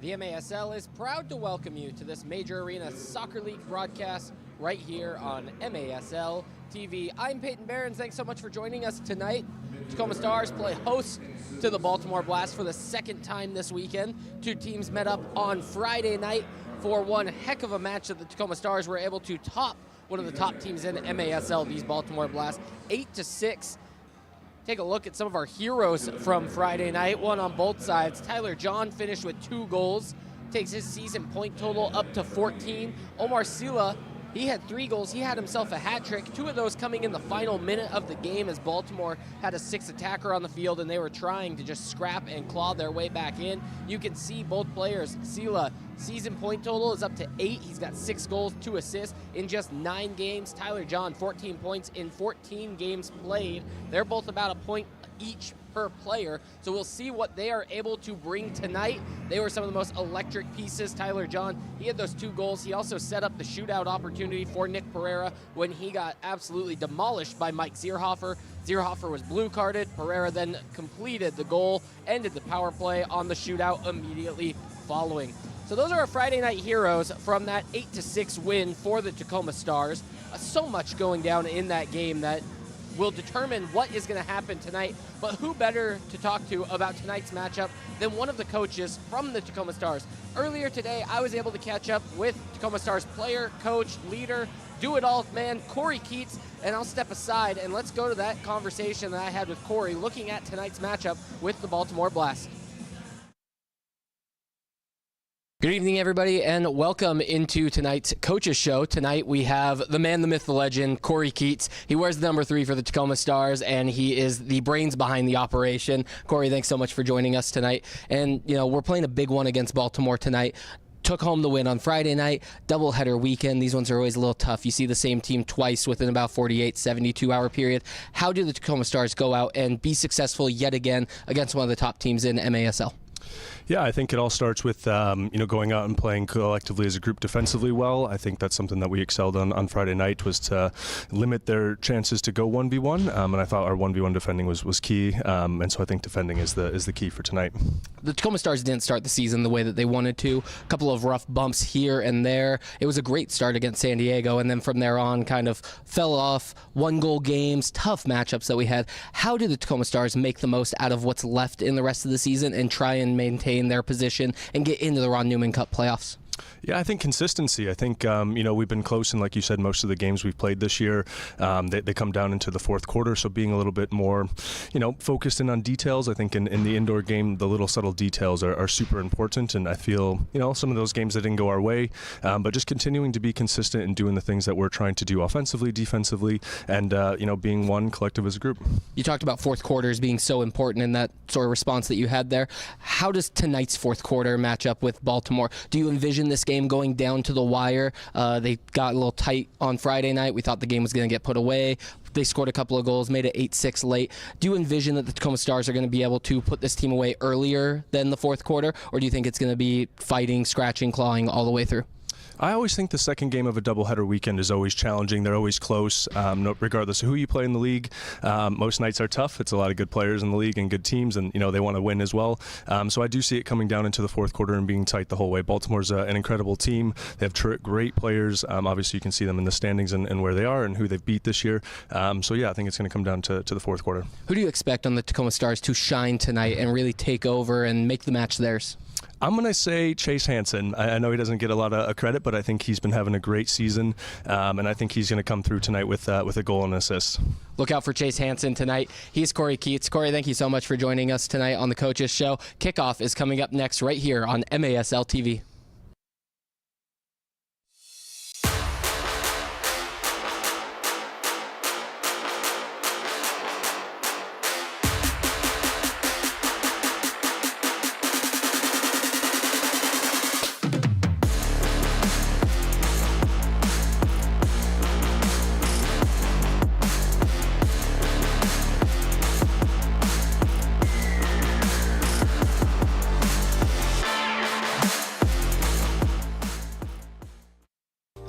The MASL is proud to welcome you to this Major Arena Soccer League broadcast right here on MASL TV. I'm Peyton Behrens. Thanks so much for joining us tonight. Tacoma Stars play host to the Baltimore Blast for the second time this weekend. Two teams met up on Friday night for one heck of a match that the Tacoma Stars were able to top one of the top teams in MASL, these Baltimore Blast, 8-6. Take a look at some of our heroes from Friday night, one on both sides. Tyler John finished with 2 goals, takes his season point total up to 14. Omar Sila, he had 3 goals. He had himself a hat trick, 2 of those coming in the final minute of the game as Baltimore had a 6th attacker on the field and they were trying to just scrap and claw their way back in. You can see both players. Sila, season point total is up to 8. He's got 6 goals, 2 assists in just 9 games. Tyler John, 14 points in 14 games played. They're both about a point each per player, so we'll see what they are able to bring tonight. They were some of the most electric pieces. Tyler John, he had those 2 goals. He also set up the shootout opportunity for Nick Pereira when he got absolutely demolished by Mike Zierhofer. Zierhofer was blue carded. Pereira then completed the goal, ended the power play on the shootout immediately following. So those are our Friday night heroes from that 8-6 win for the Tacoma Stars. So much going down in that game that will determine what is going to happen tonight. But who better to talk to about tonight's matchup than one of the coaches from the Tacoma Stars? Earlier today, I was able to catch up with Tacoma Stars player, coach, leader, do-it-all man, Corey Keats, and I'll step aside and let's go to that conversation that I had with Corey looking at tonight's matchup with the Baltimore Blast. Good evening, everybody, and welcome into tonight's Coaches Show. Tonight we have the man, the myth, the legend, Corey Keats. He wears the number 3 for the Tacoma Stars, and he is the brains behind the operation. Corey, thanks so much for joining us tonight. And, you know, we're playing a big one against Baltimore tonight. Took home the win on Friday night, doubleheader weekend. These ones are always a little tough. You see the same team twice within about 48, 72-hour period. How do the Tacoma Stars go out and be successful yet again against one of the top teams in MASL? Yeah, I think it all starts with going out and playing collectively as a group defensively well. I think that's something that we excelled on Friday night, was to limit their chances to go 1v1, and I thought our 1v1 defending was key, and so I think defending is the key for tonight. The Tacoma Stars didn't start the season the way that they wanted to. A couple of rough bumps here and there. It was a great start against San Diego, and then from there on kind of fell off. 1-goal games, tough matchups that we had. How do the Tacoma Stars make the most out of what's left in the rest of the season and try and maintain their position and get into the Ron Newman Cup playoffs? Yeah, I think consistency. I think, we've been close in, like you said, most of the games we've played this year. They come down into the fourth quarter, so being a little bit more, focused in on details. I think in the indoor game, the little subtle details are super important, and I feel, some of those games that didn't go our way, but just continuing to be consistent and doing the things that we're trying to do offensively, defensively, and, being one collective as a group. You talked about fourth quarters being so important in that sort of response that you had there. How does tonight's fourth quarter match up with Baltimore? Do you envision this game going down to the wire? They got a little tight on Friday night. We thought the game was going to get put away. They scored a couple of goals, made it 8-6 late. Do you envision that the Tacoma Stars are going to be able to put this team away earlier than the fourth quarter, or do you think it's going to be fighting, scratching, clawing all the way through? I always think the second game of a doubleheader weekend is always challenging. They're always close, regardless of who you play in the league. Most nights are tough. It's a lot of good players in the league and good teams, and they want to win as well. So I do see it coming down into the fourth quarter and being tight the whole way. Baltimore's an incredible team. They have great players. Obviously, you can see them in the standings and where they are and who they've beat this year. So yeah, I think it's going to come down to the fourth quarter. Who do you expect on the Tacoma Stars to shine tonight and really take over and make the match theirs? I'm going to say Chase Hansen. I know he doesn't get a lot of credit, but I think he's been having a great season, and I think he's going to come through tonight with a goal and assist. Look out for Chase Hansen tonight. He's Corey Keats. Corey, thank you so much for joining us tonight on the Coaches Show. Kickoff is coming up next right here on MASL TV.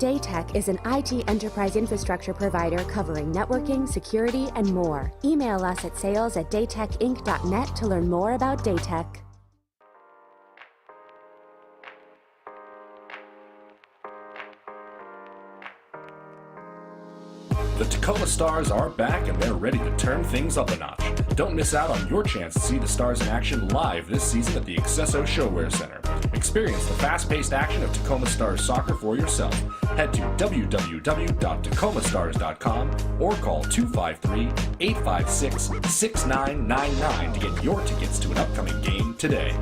Daytech is an IT enterprise infrastructure provider covering networking, security, and more. Email us at sales@daytechinc.net to learn more about Daytech. The Tacoma Stars are back and they're ready to turn things up a notch. Don't miss out on your chance to see the Stars in action live this season at the accesso ShoWare Center. Experience the fast-paced action of Tacoma Stars soccer for yourself. Head to www.tacomastars.com or call 253-856-6999 to get your tickets to an upcoming game today.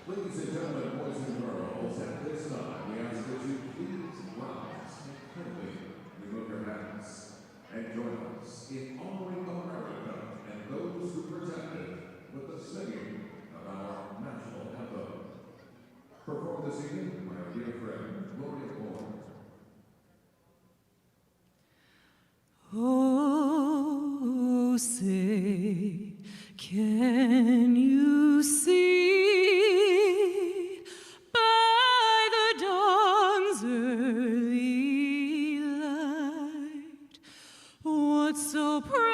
Ladies and gentlemen, boys and girls, at this time, we ask that you please rise and kindly remove your hats and join us in honoring America and those who protect it with the singing of our national anthem. Perform this evening by our dear friend, Gloria Moore. Oh, say, can you see by the dawn's early light what so proudly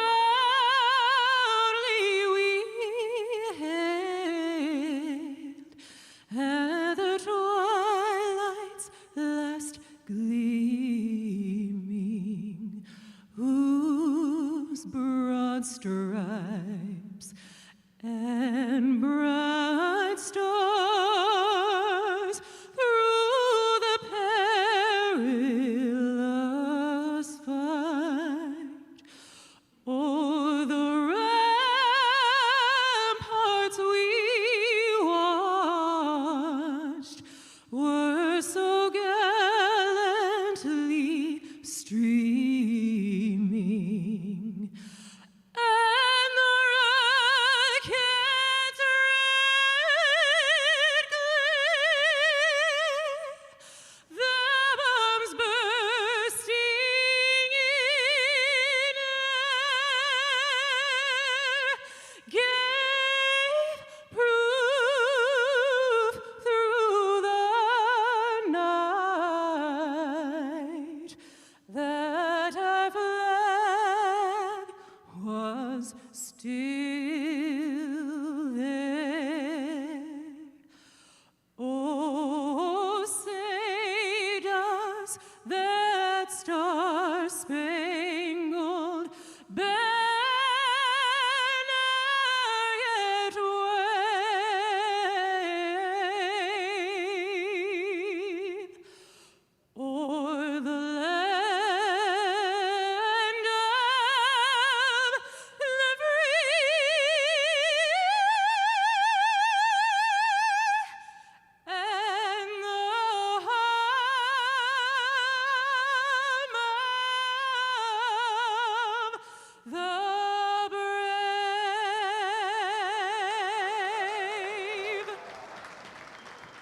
we hailed at the twilight's last gleaming, whose broad stripes and bright stars through the perilous fight o'er the ramparts we watched were so gallantly streaming, and the rocket's red glare, the bombs bursting in air, gave proof through the night that our flag was still there. Oh, say does that star-spangled banner yet wave o'er the land of the free and the home of the brave.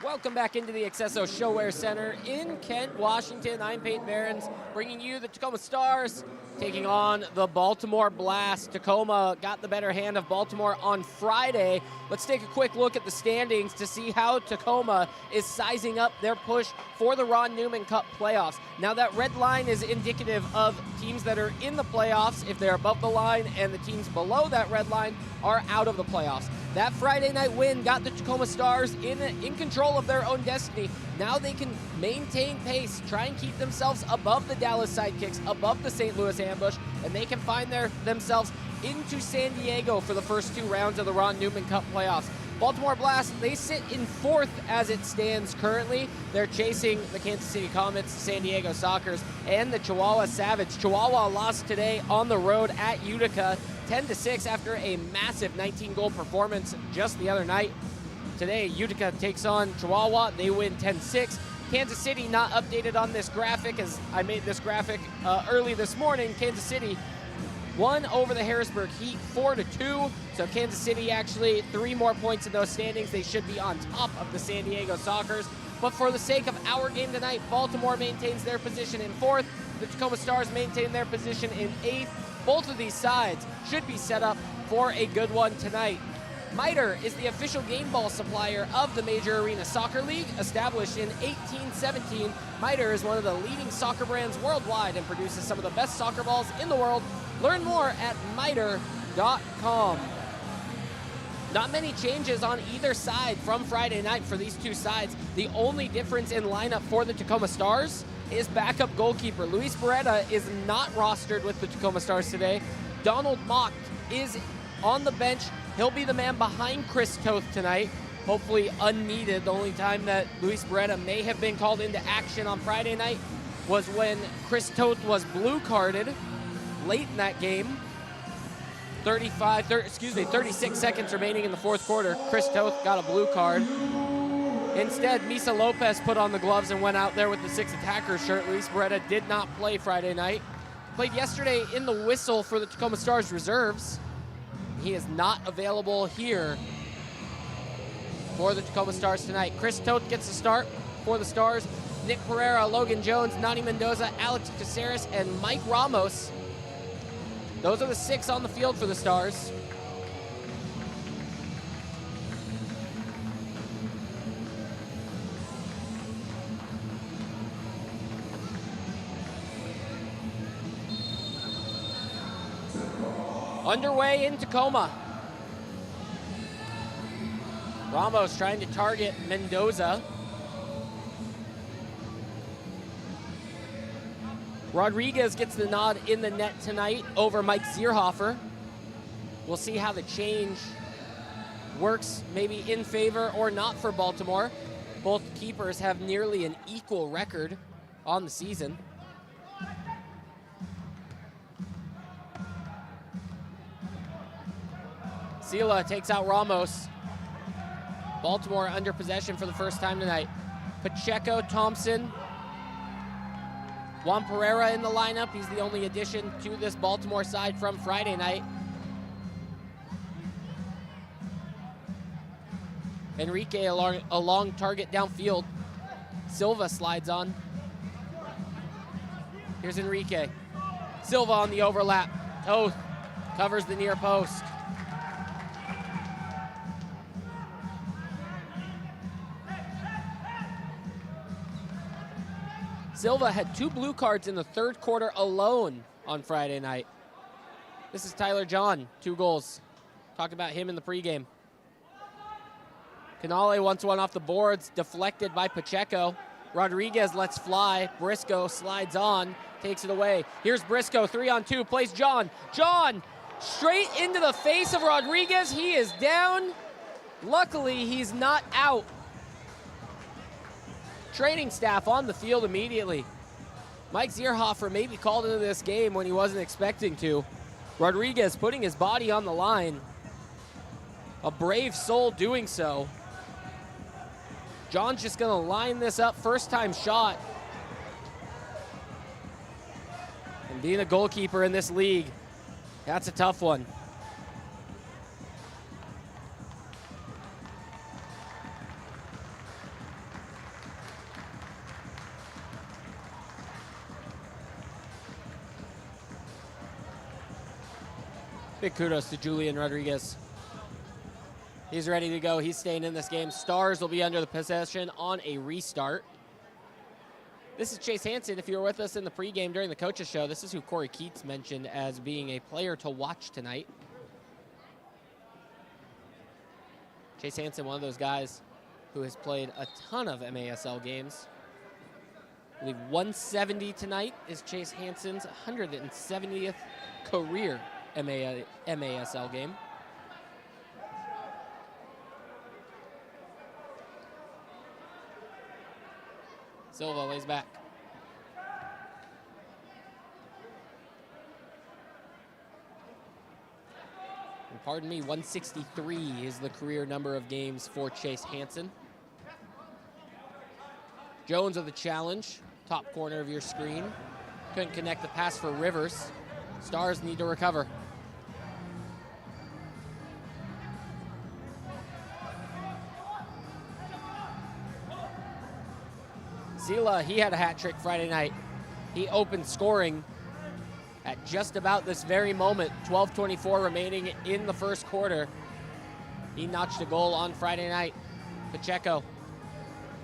Welcome back into the accesso ShoWare Center in Kent, Washington. I'm Peyton Behrens, bringing you the Tacoma Stars taking on the Baltimore Blast. Tacoma got the better hand of Baltimore on Friday. Let's take a quick look at the standings to see how Tacoma is sizing up their push for the Ron Newman Cup playoffs. Now that red line is indicative of teams that are in the playoffs if they're above the line, and the teams below that red line are out of the playoffs. That Friday night win got the Tacoma Stars in control of their own destiny. Now they can maintain pace, try and keep themselves above the Dallas Sidekicks, above the St. Louis Ambush, and they can find themselves into San Diego for the first two rounds of the Ron Newman Cup playoffs. Baltimore Blast, they sit in fourth as it stands currently. They're chasing the Kansas City Comets, San Diego Sockers, and the Chihuahua Savage. Chihuahua lost today on the road at Utica 10-6 after a massive 19-goal performance just the other night. Today, Utica takes on Chihuahua. They win 10-6. Kansas City not updated on this graphic, as I made this graphic early this morning. Kansas City won over the Harrisburg Heat 4-2. So Kansas City actually 3 more points in those standings. They should be on top of the San Diego Sockers. But for the sake of our game tonight, Baltimore maintains their position in 4th. The Tacoma Stars maintain their position in 8th. Both of these sides should be set up for a good one tonight. MITRE is the official game ball supplier of the Major Arena Soccer League. Established in 1817, MITRE is one of the leading soccer brands worldwide and produces some of the best soccer balls in the world. Learn more at mitre.com. Not many changes on either side from Friday night for these two sides. The only difference in lineup for the Tacoma Stars is backup goalkeeper. Luis Beretta is not rostered with the Tacoma Stars today. Donald Mock is on the bench. He'll be the man behind Chris Toth tonight, hopefully unneeded. The only time that Luis Beretta may have been called into action on Friday night was when Chris Toth was blue carded late in that game. 36 seconds remaining in the 4th quarter. Chris Toth got a blue card. Instead, Misa Lopez put on the gloves and went out there with the 6 attacker shirt. Luis Beretta did not play Friday night. Played yesterday in the whistle for the Tacoma Stars reserves. He is not available here for the Tacoma Stars tonight. Chris Toth gets the start for the Stars. Nick Pereira, Logan Jones, Nani Mendoza, Alex Caceres, and Mike Ramos. Those are the 6 on the field for the Stars. Underway in Tacoma. Ramos trying to target Mendoza. Rodriguez gets the nod in the net tonight over Mike Zierhofer. We'll see how the change works, maybe in favor or not for Baltimore. Both keepers have nearly an equal record on the season. Sila takes out Ramos. Baltimore under possession for the first time tonight. Pacheco, Thompson, Juan Pereira in the lineup. He's the only addition to this Baltimore side from Friday night. Enrique a long target downfield. Silva slides on. Here's Enrique. Silva on the overlap. Toth covers the near post. Silva had 2 blue cards in the 3rd quarter alone on Friday night. This is Tyler John, 2 goals. Talked about him in the pregame. Canale wants one off the boards, deflected by Pacheco. Rodriguez lets fly. Briscoe slides on, takes it away. Here's Briscoe, 3-on-2, plays John. John, straight into the face of Rodriguez. He is down. Luckily, he's not out. Training staff on the field immediately. Mike Zierhofer may be called into this game when he wasn't expecting to. Rodriguez putting his body on the line. A brave soul doing so. John's just gonna line this up, first time shot. And being a goalkeeper in this league, that's a tough one. Big kudos to Julian Rodriguez. He's ready to go. He's staying in this game. Stars will be under the possession on a restart. This is Chase Hansen. If you were with us in the pregame during the coaches show, this is who Corey Keats mentioned as being a player to watch tonight. Chase Hansen, one of those guys who has played a ton of MASL games. I believe 170 tonight is Chase Hansen's 170th career MASL game. Silva lays back. And pardon me, 163 is the career number of games for Chase Hansen. Jones with the challenge, top corner of your screen. Couldn't connect the pass for Rivers. Stars need to recover. Zila, he had a hat trick Friday night. He opened scoring at just about this very moment. 12:24 remaining in the first quarter. He notched a goal on Friday night. Pacheco.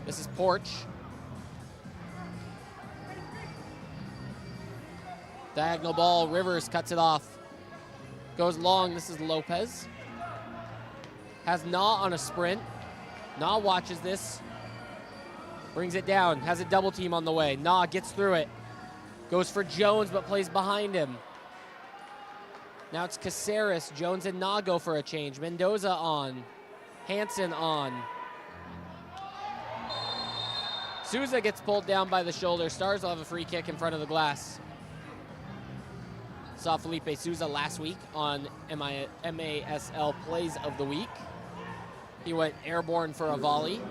This is Porch. Diagonal ball, Rivers cuts it off. Goes long, this is Lopez. Has Nah on a sprint. Nah watches this. Brings it down, has a double team on the way. Nah gets through it. Goes for Jones, but plays behind him. Now it's Caceres. Jones and Nah go for a change. Mendoza on. Hansen on. Souza gets pulled down by the shoulder. Stars will have a free kick in front of the glass. Saw Felipe Souza last week on MASL Plays of the Week. He went airborne for a volley.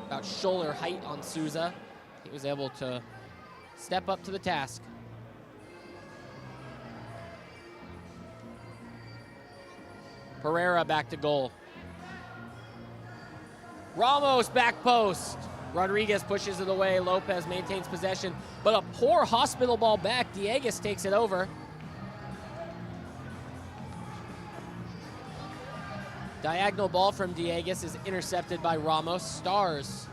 About shoulder height on Souza. He was able to step up to the task. Pereira back to goal. Ramos back post. Rodriguez pushes it away. Lopez maintains possession, but a poor hospital ball back. Dieguez takes it over. Diagonal ball from Dieguez is intercepted by Ramos. Stars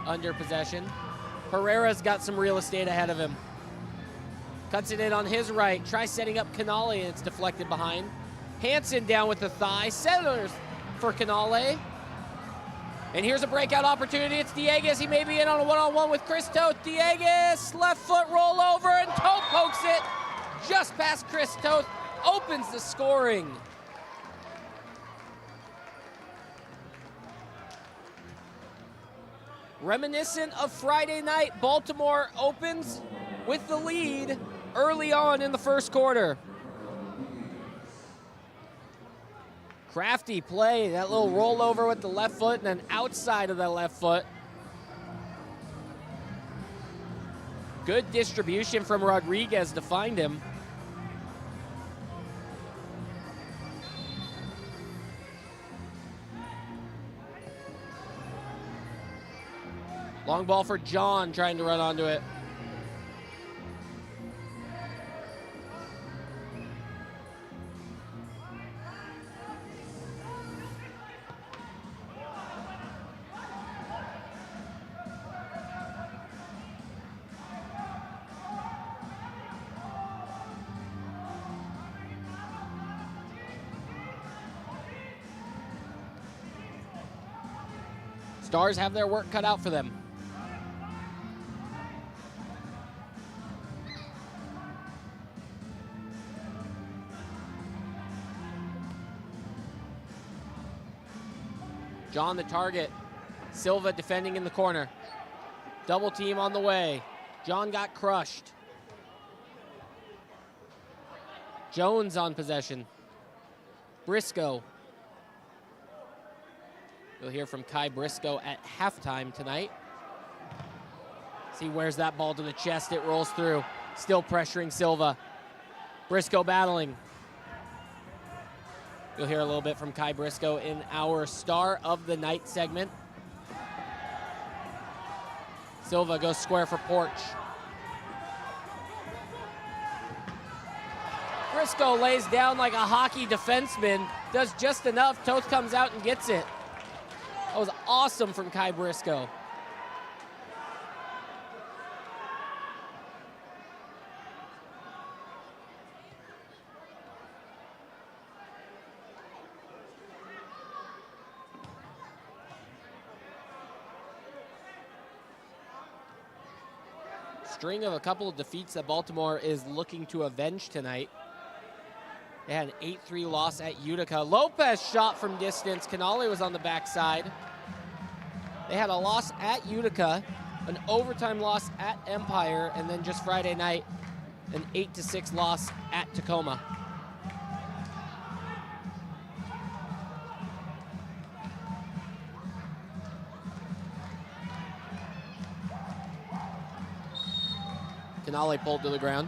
under possession. Pereira's got some real estate ahead of him. Cuts it in on his right. Tries setting up Canale, and it's deflected behind. Hansen down with the thigh. Centers for Canale. And here's a breakout opportunity. It's Dieguez. He may be in on a one-on-one with Chris Toth. Dieguez, left foot roll over, and Toth pokes it just past Chris Toth. Opens the scoring. Reminiscent of Friday night, Baltimore opens with the lead early on in the first quarter. Crafty play, that little rollover with the left foot and then outside of that left foot. Good distribution from Rodriguez to find him. Long ball for John, trying to run onto it. Stars have their work cut out for them. John the target. Silva defending in the corner. Double team on the way. John got crushed. Jones on possession. Briscoe. You'll hear from Kai Briscoe at halftime tonight. See, wears that ball to the chest. It rolls through. Still pressuring Silva. Briscoe battling. You'll hear a little bit from Kai Briscoe in our Star of the Night segment. Silva goes square for Porch. Briscoe lays down like a hockey defenseman, does just enough. Toth comes out and gets it. That was awesome from Kai Briscoe. String of a couple of defeats that Baltimore is looking to avenge tonight. They had an 8-3 loss at Utica. Lopez shot from distance. Canale was on the backside. They had a loss at Utica, an overtime loss at Empire, and then just Friday night, an 8-6 loss at Tacoma. Canale pulled to the ground.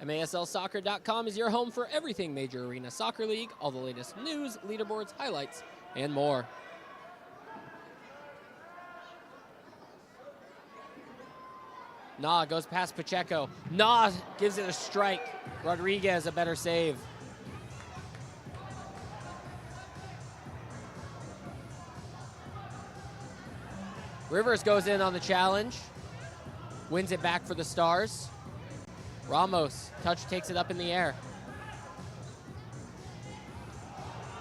MASLsoccer.com is your home for everything Major Arena Soccer League, all the latest news, leaderboards, highlights, and more. Nah goes past Pacheco. Nah gives it a strike. Rodriguez a better save. Rivers goes in on the challenge. Wins it back for the Stars. Ramos, touch, takes it up in the air.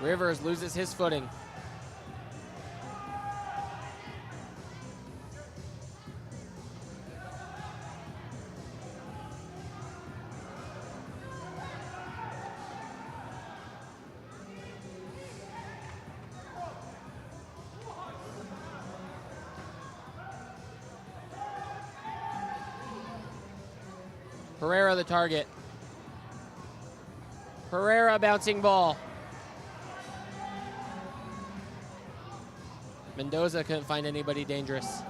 Rivers loses his footing. Pereira the target. Pereira bouncing ball. Mendoza couldn't find anybody dangerous.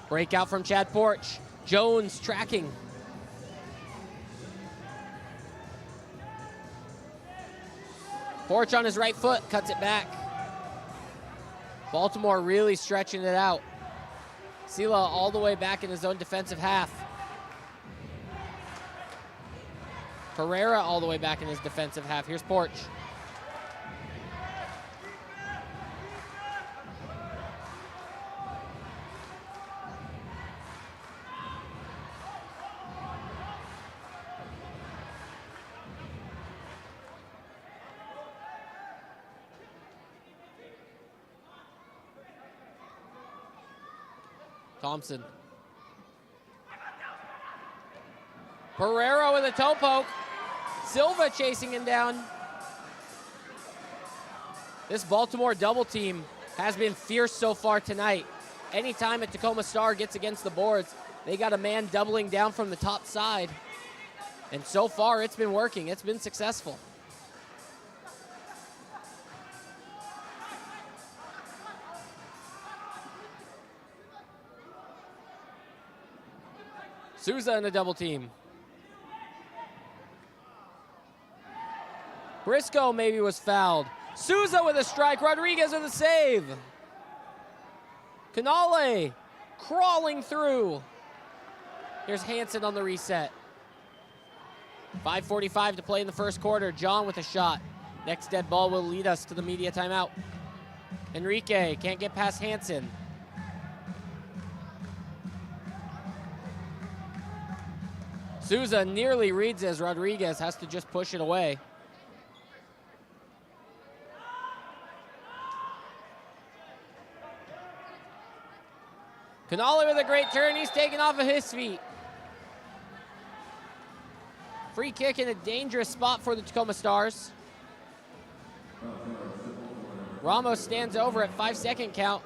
Breakout from Chad Porch. Jones tracking. Porch on his right foot, cuts it back. Baltimore really stretching it out. Sila all the way back in his own defensive half. Pereira all the way back in his defensive half. Here's Porch. Thompson. Pereira with a toe poke. Silva chasing him down. This Baltimore double team has been fierce so far tonight. Anytime a Tacoma Star gets against the boards, they got a man doubling down from the top side. And so far, it's been working. It's been successful. Souza in a double team. Briscoe maybe was fouled. Souza with a strike. Rodriguez with a save. Canale crawling through. Here's Hansen on the reset. 5:45 to play in the first quarter. John with a shot. Next dead ball will lead us to the media timeout. Enrique can't get past Hansen. Souza nearly reads as Rodriguez has to just push it away. Canale with a great turn. He's taken off of his feet. Free kick in a dangerous spot for the Tacoma Stars. Ramos stands over at 5-second count.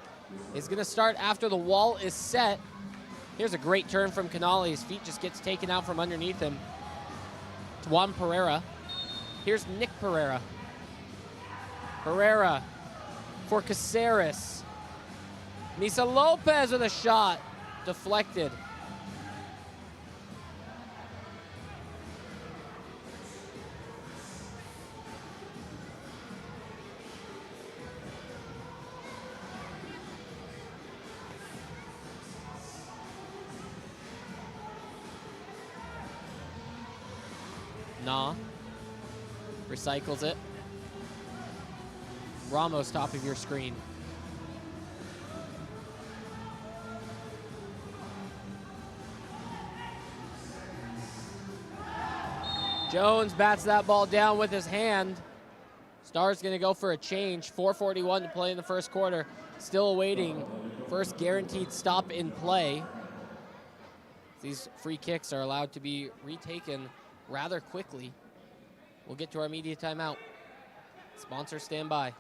Is going to start after the wall is set. Here's a great turn from Canale. His feet just gets taken out from underneath him. It's Juan Pereira. Here's Nick Pereira. Pereira for Caceres. Misa Lopez with a shot. Deflected. Nah. Recycles it. Ramos top of your screen. Jones bats that ball down with his hand. Stars gonna go for a change. 4:41 to play in the first quarter. Still awaiting first guaranteed stop in play. These free kicks are allowed to be retaken rather quickly. We'll get to our media timeout. Sponsors stand by.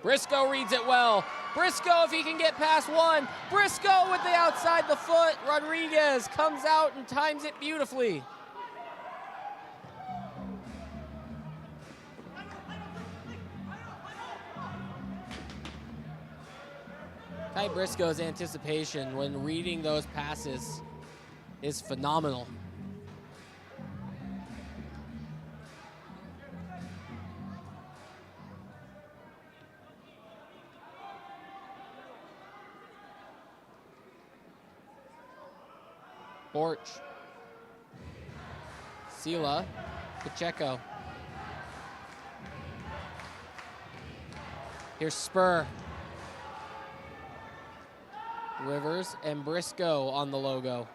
Briscoe reads it well. Briscoe, if he can get past one. Briscoe with the outside the foot. Rodriguez comes out and times it beautifully. Ty Briscoe's anticipation when reading those passes is phenomenal. Borch. Sela. Pacheco. Here's Spur. Rivers and Briscoe on the logo.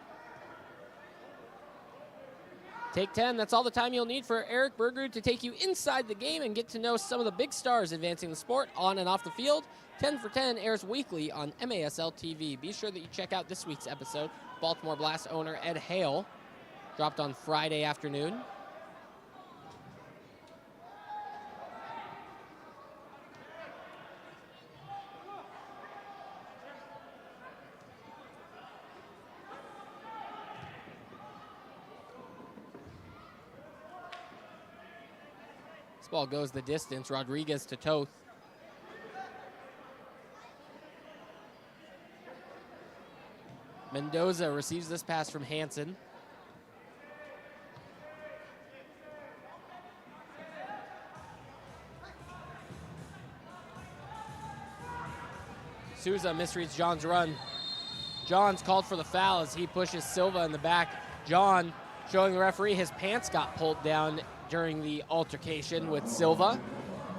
Take 10, that's all the time you'll need for Eric Bergerud to take you inside the game and get to know some of the big stars advancing the sport on and off the field. 10 for 10 airs weekly on MASL TV. Be sure that you check out this week's episode. Baltimore Blast owner Ed Hale dropped on Friday afternoon. Ball goes the distance. Rodriguez to Toth. Mendoza receives this pass from Hansen. Souza misreads John's run. John's called for the foul as he pushes Silva in the back. John showing the referee his pants got pulled down during the altercation with Silva.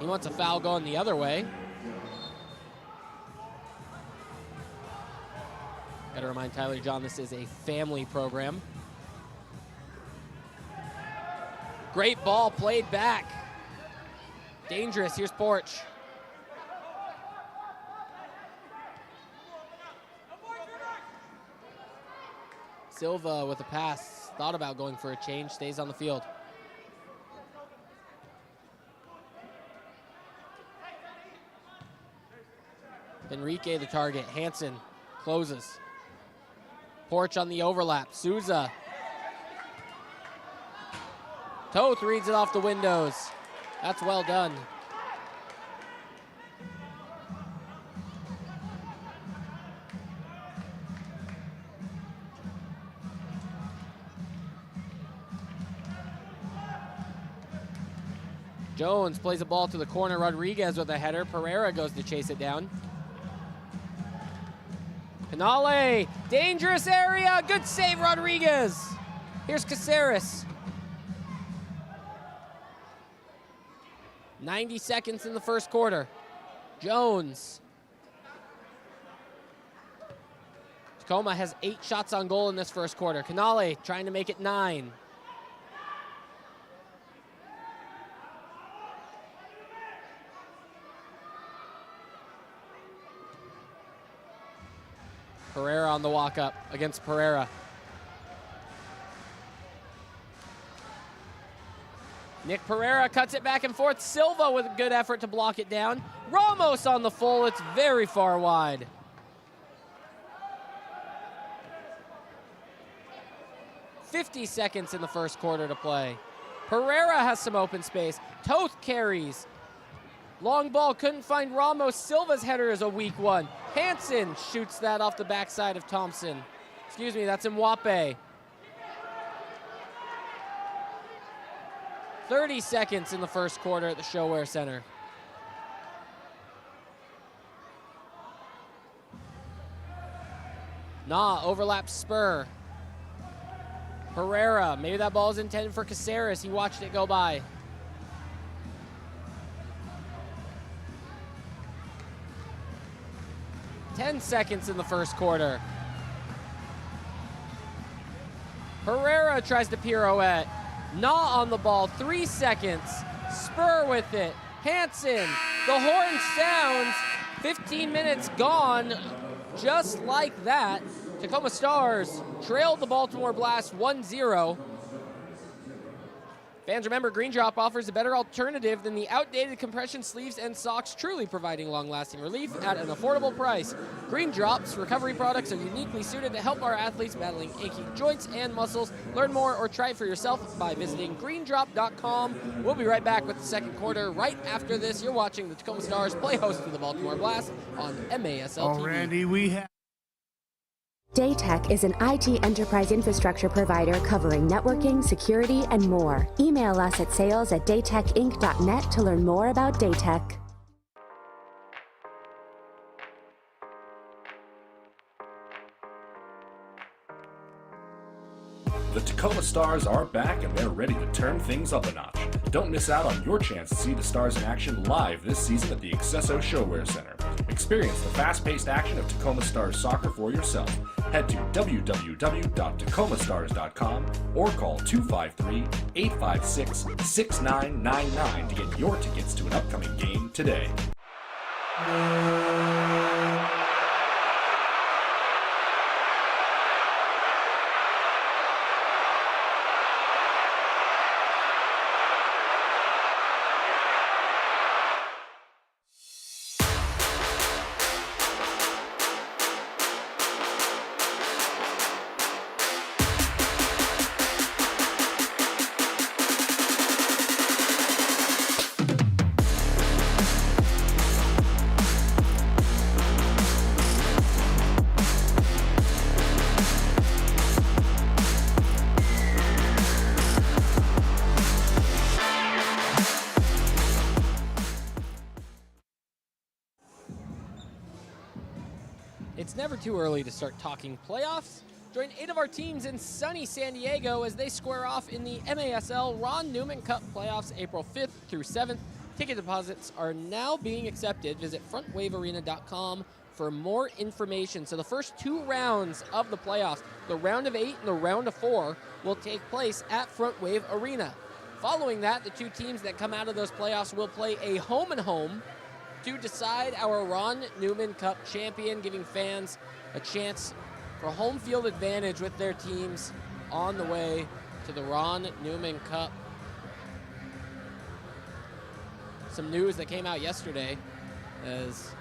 He wants a foul going the other way. Gotta remind Tyler John this is a family program. Great ball played back. Dangerous, here's Porch. Silva with a pass, thought about going for a change, stays on the field. Enrique the target, Hansen closes. Porch on the overlap, Souza. Toth reads it off the windows. That's well done. Jones plays a ball to the corner. Rodriguez with a header. Pereira goes to chase it down. Canale, dangerous area. Good save, Rodriguez. Here's Caceres. 90 seconds in the first quarter. Jones. Tacoma has 8 shots on goal in this first quarter. Canale trying to make it 9. Pereira on the walk-up against Pereira. Nick Pereira cuts it back and forth. Silva with a good effort to block it down. Ramos on the full. It's very far wide. .50 seconds in the first quarter to play. Pereira has some open space. Toth carries. Long ball, couldn't find Ramos. Silva's header is a weak one. Hansen shoots that off the backside of Thompson. Excuse me, that's Mwape. 30 seconds in the first quarter at the ShoWare Center. Nah, overlaps Spur. Pereira, maybe that ball is intended for Caceres. He watched it go by. .10 seconds in the first quarter. Pereira tries to pirouette. Nah on the ball, 3 seconds. Spur with it. Hansen, the horn sounds. 15 minutes gone. Just like that, Tacoma Stars trailed the Baltimore Blast 1-0. Fans remember Green Drop offers a better alternative than the outdated compression sleeves and socks, truly providing long-lasting relief at an affordable price. Green Drop's recovery products are uniquely suited to help our athletes battling achy joints and muscles. Learn more or try it for yourself by visiting greendrop.com. We'll be right back with the second quarter. Right after this, you're watching the Tacoma Stars play host to the Baltimore Blast on MASL TV. Already we have. Daytech is an IT enterprise infrastructure provider covering networking, security, and more. Email us at sales@daytechinc.net to learn more about Daytech. The Tacoma Stars are back and they're ready to turn things up a notch. Don't miss out on your chance to see the Stars in action live this season at the accesso ShoWare Center. Experience the fast-paced action of Tacoma Stars soccer for yourself. Head to www.tacomastars.com or call 253-856-6999 to get your tickets to an upcoming game today. It's never too early to start talking playoffs. Join 8 of our teams in sunny San Diego as they square off in the MASL Ron Newman Cup playoffs April 5th through 7th. Ticket deposits are now being accepted. Visit frontwavearena.com for more information. So the first 2 rounds of the playoffs, the round of 8 and the round of 4, will take place at Front Wave Arena. Following that, the 2 teams that come out of those playoffs will play a home-and-home to decide our Ron Newman Cup champion, giving fans a chance for home field advantage with their teams on the way to the Ron Newman Cup. Some news that came out yesterday as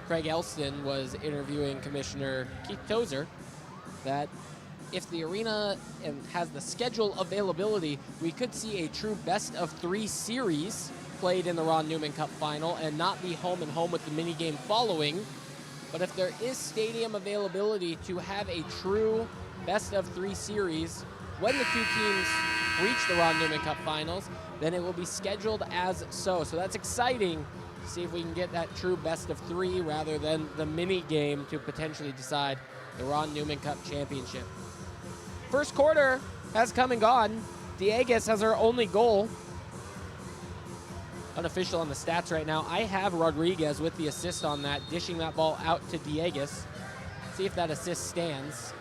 Craig Elston was interviewing Commissioner Keith Tozer that if the arena has the schedule availability, we could see a true best-of-3 series played in the Ron Newman Cup final and not be home-and-home with the mini-game following. But if there is stadium availability to have a true best-of-3 series when the 2 teams reach the Ron Newman Cup finals, then it will be scheduled as so. So that's exciting to see if we can get that true best-of-3 rather than the mini-game to potentially decide the Ron Newman Cup championship. First quarter has come and gone. Dieguez has our only goal. Unofficial on the stats right now. I have Rodriguez with the assist on that, dishing that ball out to Dieguez. See if that assist stands.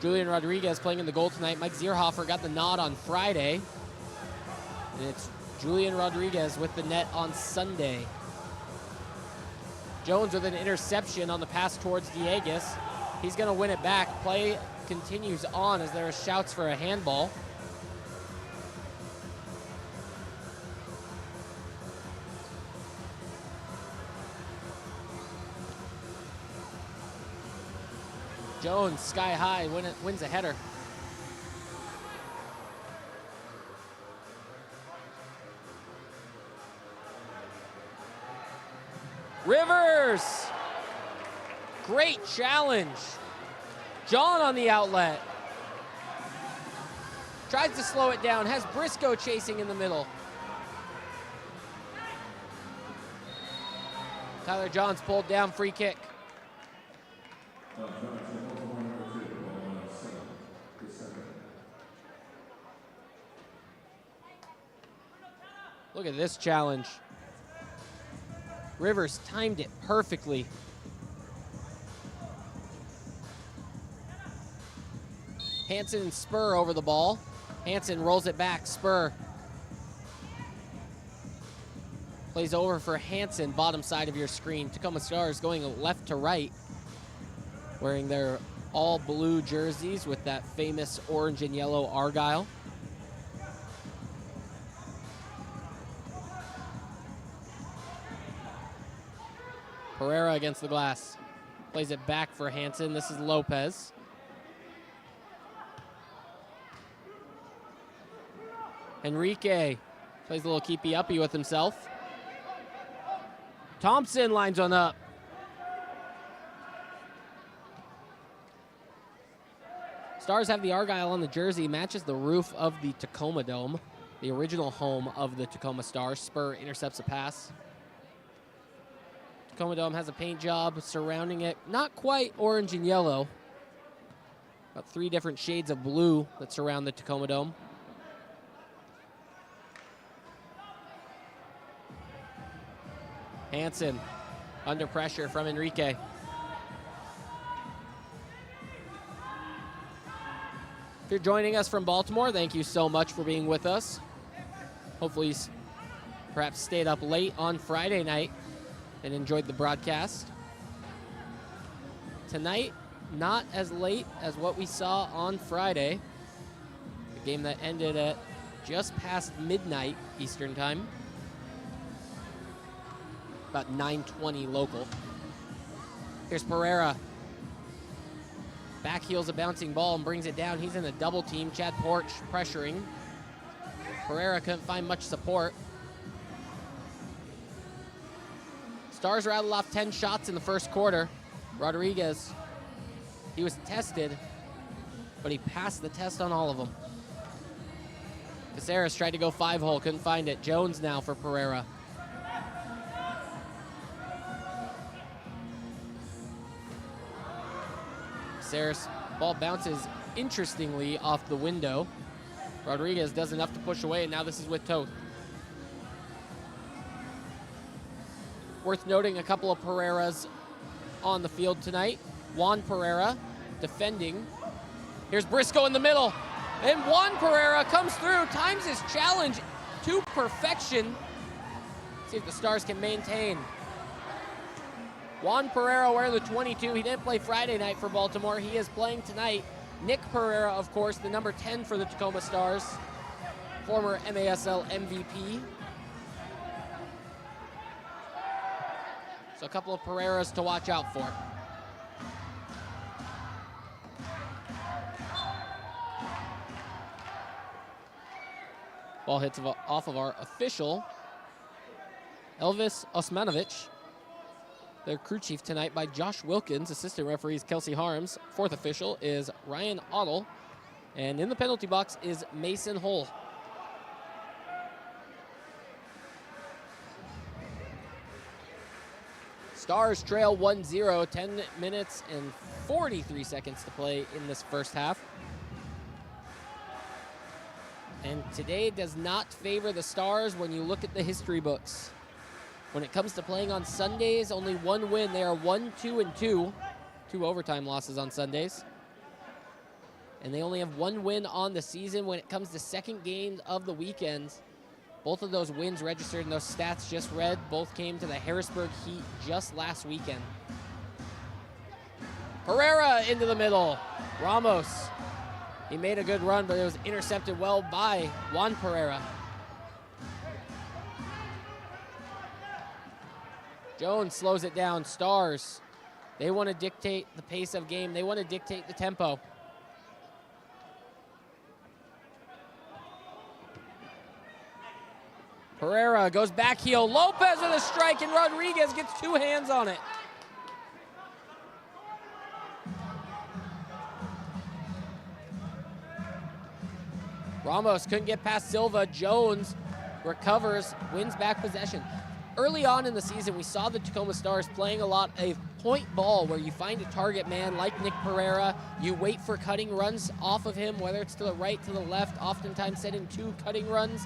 Julian Rodriguez playing in the goal tonight. Mike Zierhofer got the nod on Friday. And it's Julian Rodriguez with the net on Sunday. Jones with an interception on the pass towards Dieguez. He's going to win it back. Play continues on as there are shouts for a handball. Jones, sky high, wins a header. Rivers! Great challenge. John on the outlet. Tries to slow it down, has Briscoe chasing in the middle. Tyler Johns pulled down, free kick. Look at this challenge. Rivers timed it perfectly. Hansen and Spur over the ball. Hansen rolls it back, Spur. Plays over for Hansen, bottom side of your screen. Tacoma Stars going left to right, wearing their all blue jerseys with that famous orange and yellow Argyle. Pereira against the glass. Plays it back for Hansen. This is Lopez. Enrique plays a little keepy-uppy with himself. Thompson lines one up. Stars have the Argyle on the jersey, matches the roof of the Tacoma Dome, the original home of the Tacoma Stars. Spur intercepts a pass. Tacoma Dome has a paint job surrounding it, not quite orange and yellow. About 3 different shades of blue that surround the Tacoma Dome. Hansen under pressure from Enrique. If you're joining us from Baltimore, thank you so much for being with us. Hopefully you perhaps stayed up late on Friday night and enjoyed the broadcast. Tonight, not as late as what we saw on Friday. The game that ended at just past midnight Eastern time. About 9:20 local. Here's Pereira. Back heels a bouncing ball and brings it down. He's in a double team. Chad Porch pressuring. Pereira couldn't find much support. Stars rattled off 10 shots in the first quarter. Rodriguez, he was tested, but he passed the test on all of them. Caceres tried to go 5-hole, couldn't find it. Jones now for Pereira. Caceres, ball bounces interestingly off the window. Rodriguez does enough to push away, and now this is with Toth. Worth noting a couple of Pereiras on the field tonight. Juan Pereira defending. Here's Briscoe in the middle. And Juan Pereira comes through, times his challenge to perfection. See if the Stars can maintain. Juan Pereira wearing the 22. He didn't play Friday night for Baltimore. He is playing tonight. Nick Pereira, of course, the number 10 for the Tacoma Stars. Former MASL MVP. So a couple of Pereiras to watch out for. Ball hits off of our official, Elvis Osmanovic. Their crew chief tonight by Josh Wilkins. Assistant referees Kelsey Harms. Fourth official is Ryan Ottle. And in the penalty box is Mason Hull. Stars trail 1-0, 10 minutes and 43 seconds to play in this first half. And today does not favor the Stars when you look at the history books. When it comes to playing on Sundays, only one win. They are 1-2-2. 2 overtime losses on Sundays. And they only have 1 win on the season. When it comes to second games of the weekend, both of those wins registered in those stats just read, both came to the Harrisburg Heat just last weekend. Pereira into the middle. Ramos. He made a good run, but it was intercepted well by Juan Pereira. Jones slows it down. Stars, they want to dictate the pace of game. They want to dictate the tempo. Pereira goes back heel. Lopez with a strike, and Rodriguez gets 2 hands on it. Ramos couldn't get past Silva. Jones recovers, wins back possession. Early on in the season, we saw the Tacoma Stars playing a lot of point ball where you find a target man like Nick Pereira, you wait for cutting runs off of him, whether it's to the right, to the left, oftentimes setting 2 cutting runs.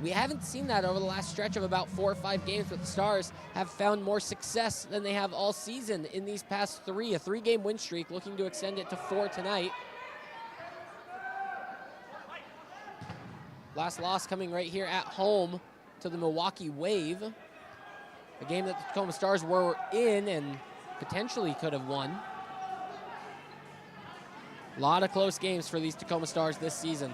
We haven't seen that over the last stretch of about 4 or 5 games, but the Stars have found more success than they have all season in these past 3. A 3-game win streak, looking to extend it to 4 tonight. Last loss coming right here at home to the Milwaukee Wave. A game that the Tacoma Stars were in and potentially could have won. A lot of close games for these Tacoma Stars this season.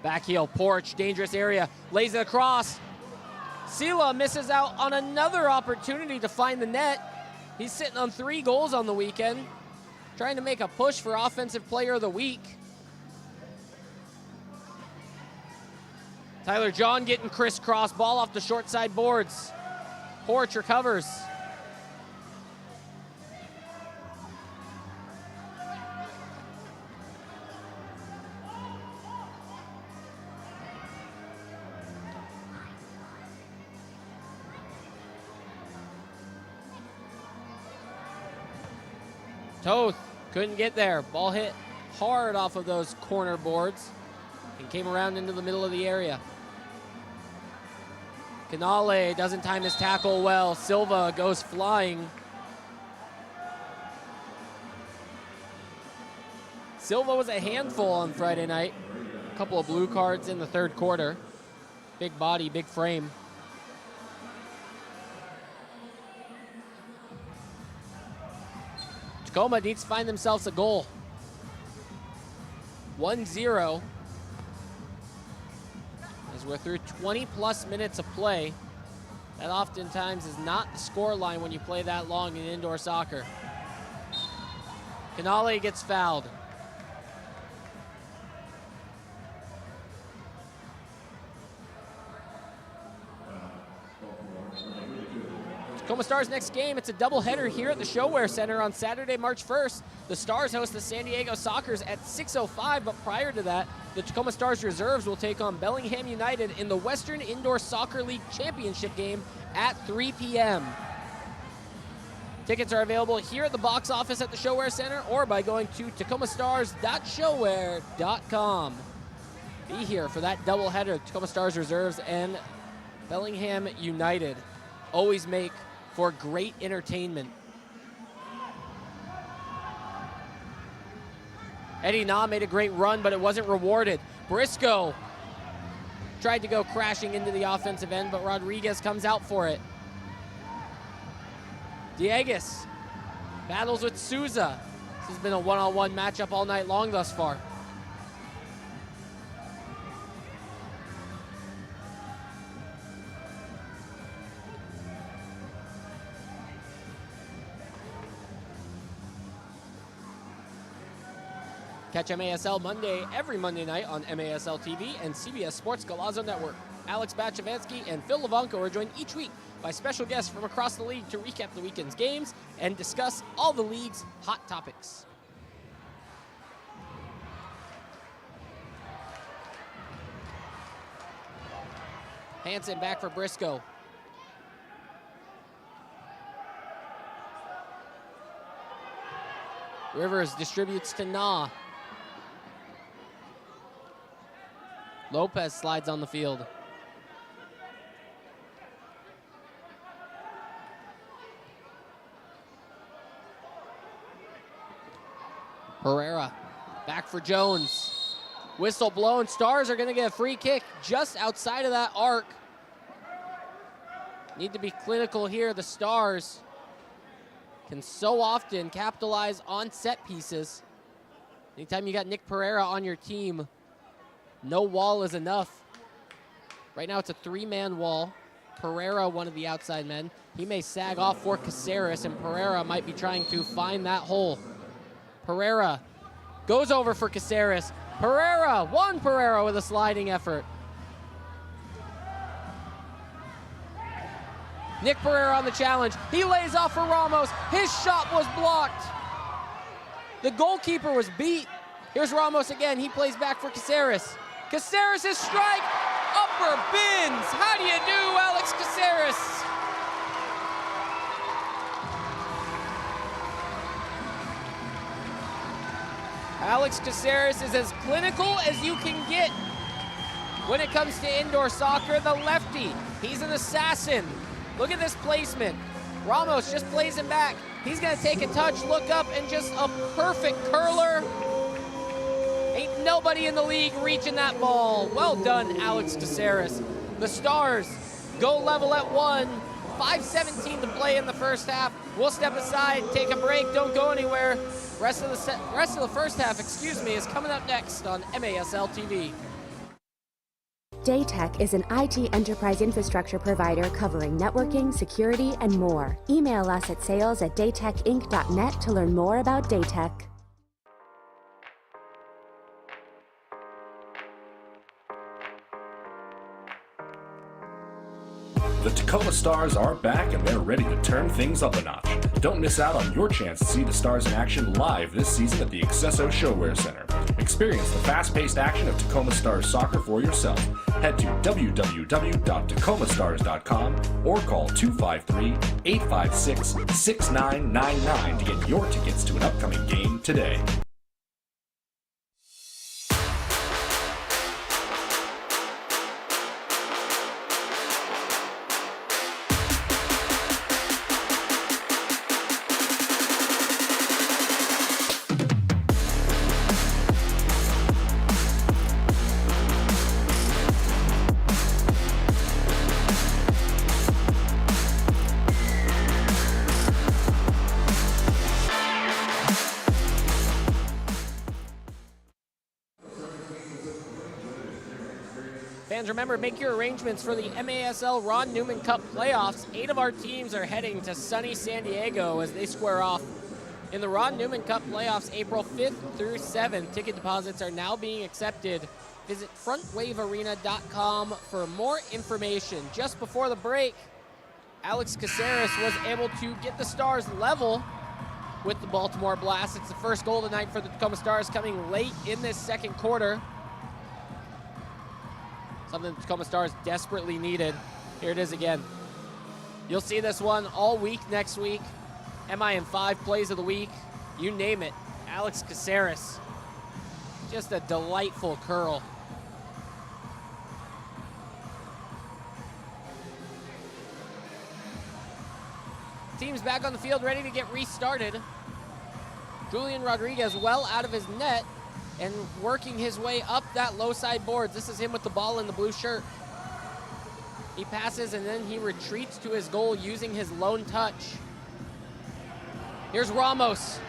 Back heel, Porch, dangerous area, lays it across. Sela misses out on another opportunity to find the net. He's sitting on 3 goals on the weekend, trying to make a push for Offensive Player of the Week. Tyler John getting crisscross, ball off the short side boards. Porch recovers. Toth couldn't get there. Ball hit hard off of those corner boards and came around into the middle of the area. Canale doesn't time his tackle well. Silva goes flying. Silva was a handful on Friday night. A couple of blue cards in the third quarter. Big body, big frame. Tacoma needs to find themselves a goal. 1-0. As we're through 20-plus minutes of play. That oftentimes is not the score line when you play that long in indoor soccer. Canale gets fouled. Tacoma Stars' next game, it's a doubleheader here at the ShoWare Center on Saturday, March 1st. The Stars host the San Diego Sockers at 6:05, but prior to that, the Tacoma Stars reserves will take on Bellingham United in the Western Indoor Soccer League Championship game at 3 p.m. Tickets are available here at the box office at the ShoWare Center or by going to tacomastars.showware.com. Be here for that doubleheader, Tacoma Stars reserves and Bellingham United. Always make for great entertainment. Eddie Na made a great run, but it wasn't rewarded. Briscoe tried to go crashing into the offensive end, but Rodriguez comes out for it. Diegues battles with Souza. This has been a one-on-one matchup all night long thus far. Catch MASL Monday every Monday night on MASL TV and CBS Sports Golazo Network. Alex Bachavansky and Phil Levanko are joined each week by special guests from across the league to recap the weekend's games and discuss all the league's hot topics. Hansen back for Briscoe. Rivers distributes to Na. Lopez slides on the field. Herrera back for Jones. Whistle blown. Stars are going to get a free kick just outside of that arc. Need to be clinical here. The Stars can so often capitalize on set pieces. Anytime you got Nick Pereira on your team, no wall is enough. Right now it's a 3-man wall. Pereira, one of the outside men. He may sag off for Caceres, and Pereira might be trying to find that hole. Pereira goes over for Caceres. Juan Pereira with a sliding effort. Nick Pereira on the challenge. He lays off for Ramos. His shot was blocked. The goalkeeper was beat. Here's Ramos again. He plays back for Caceres. Caceres' strike, upper bins. How do you do, Alex Caceres? Alex Caceres is as clinical as you can get when it comes to indoor soccer. The lefty, he's an assassin. Look at this placement. Ramos just plays him back. He's gonna take a touch, look up, and just a perfect curler. Ain't nobody in the league reaching that ball. Well done, Alex Caceres. The Stars go level at 1. 5:17 to play in the first half. We'll step aside, take a break, don't go anywhere. Rest of the first half, is coming up next on MASL TV. Daytech is an IT enterprise infrastructure provider covering networking, security, and more. Email us at sales@daytechinc.net to learn more about Daytech. The Tacoma Stars are back and they're ready to turn things up a notch. Don't miss out on your chance to see the Stars in action live this season at the accesso ShoWare Center. Experience the fast-paced action of Tacoma Stars soccer for yourself. Head to www.tacomastars.com or call 253-856-6999 to get your tickets to an upcoming game today. Fans, remember, make your arrangements for the MASL Ron Newman Cup playoffs. 8 of our teams are heading to sunny San Diego as they square off in the Ron Newman Cup playoffs April 5th through 7th. Ticket deposits are now being accepted. Visit frontwavearena.com for more information. Just before the break, Alex Caceres was able to get the Stars level with the Baltimore Blast. It's the first goal tonight for the Tacoma Stars, coming late in this second quarter. Something the Tacoma Stars desperately needed. Here it is again. You'll see this one all week next week. MIM5 plays of the week. You name it. Alex Caceres. Just a delightful curl. Team's back on the field, ready to get restarted. Julian Rodriguez well out of his net and working his way up that low side boards. This is him with the ball in the blue shirt. He passes and then he retreats to his goal using his lone touch. Here's Ramos.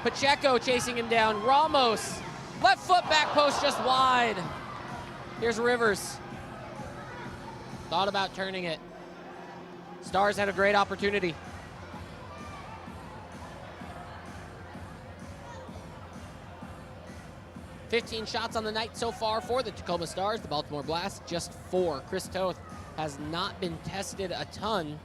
Pacheco chasing him down. Ramos, left foot back post just wide. Here's Rivers. Thought about turning it. Stars had a great opportunity. $15 shots on the night so far for the Tacoma Stars. The Baltimore Blast, just 4. Chris Toth has not been tested a ton.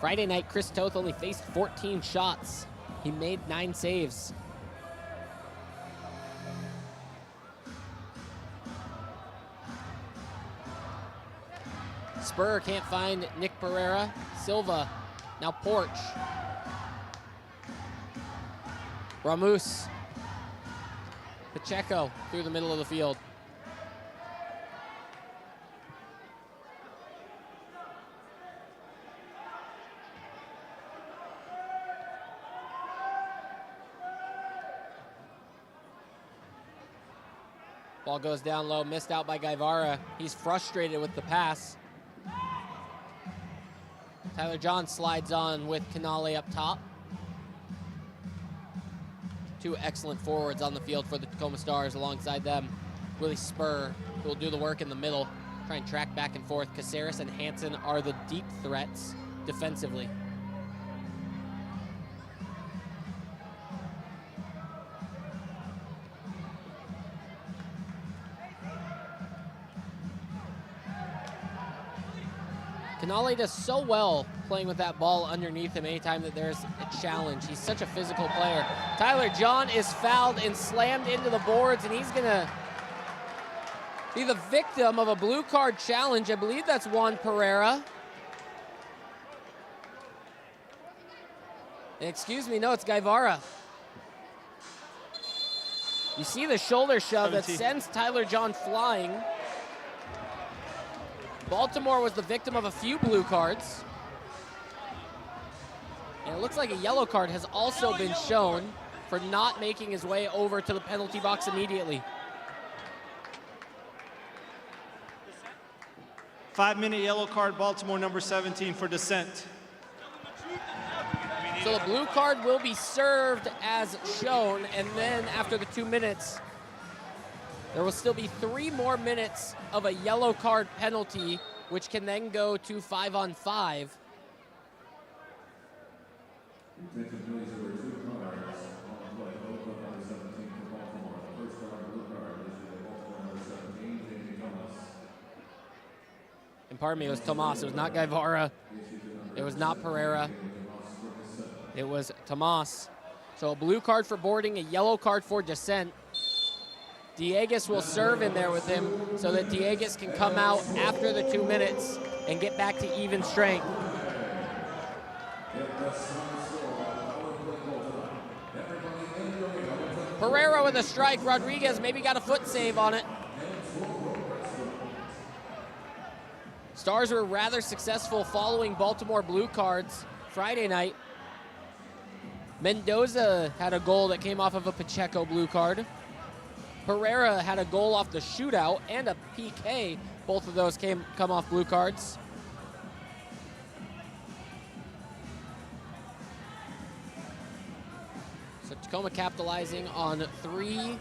Friday night, Chris Toth only faced 14 shots. He made 9 saves. Spur can't find Nick Pereira. Silva, now Porch. Ramos. Pacheco through the middle of the field. Ball goes down low, missed out by Guevara. He's frustrated with the pass. Tyler John slides on with Canale up top. 2 excellent forwards on the field for the Tacoma Stars. Alongside them, Willie Spur, who will do the work in the middle, try and track back and forth. Caceres and Hansen are the deep threats defensively. Canale does so well playing with that ball underneath him anytime that there's a challenge. He's such a physical player. Tyler John is fouled and slammed into the boards, and he's gonna be the victim of a blue card challenge. I believe that's Juan Pereira. Excuse me, no, it's Guevara. You see the shoulder shove that sends Tyler John flying. Baltimore was the victim of a few blue cards. And it looks like a yellow card has also been shown for not making his way over to the penalty box immediately. 5-minute yellow card, Baltimore number 17 for dissent. So the blue card will be served as shown, and then after the 2 minutes, there will still be 3 more minutes of a yellow card penalty, which can then go to 5-on-5. Attention please, there were 2 cards on the play, both of number 17 for Baltimore. The first card, blue card, issued to Baltimore number 17, Jamie Thomas. And pardon me, it was Tomas. It was not Guevara. It was not Pereira. It was Tomas. So a blue card for boarding, a yellow card for dissent. Dieguez will serve in there with him so that Dieguez can come out after the 2 minutes and get back to even strength. Pereira with a strike. Rodriguez maybe got a foot save on it. Stars were rather successful following Baltimore blue cards Friday night. Mendoza had a goal that came off of a Pacheco blue card. Pereira had a goal off the shootout and a PK. Both of those come off blue cards. So Tacoma capitalizing on 3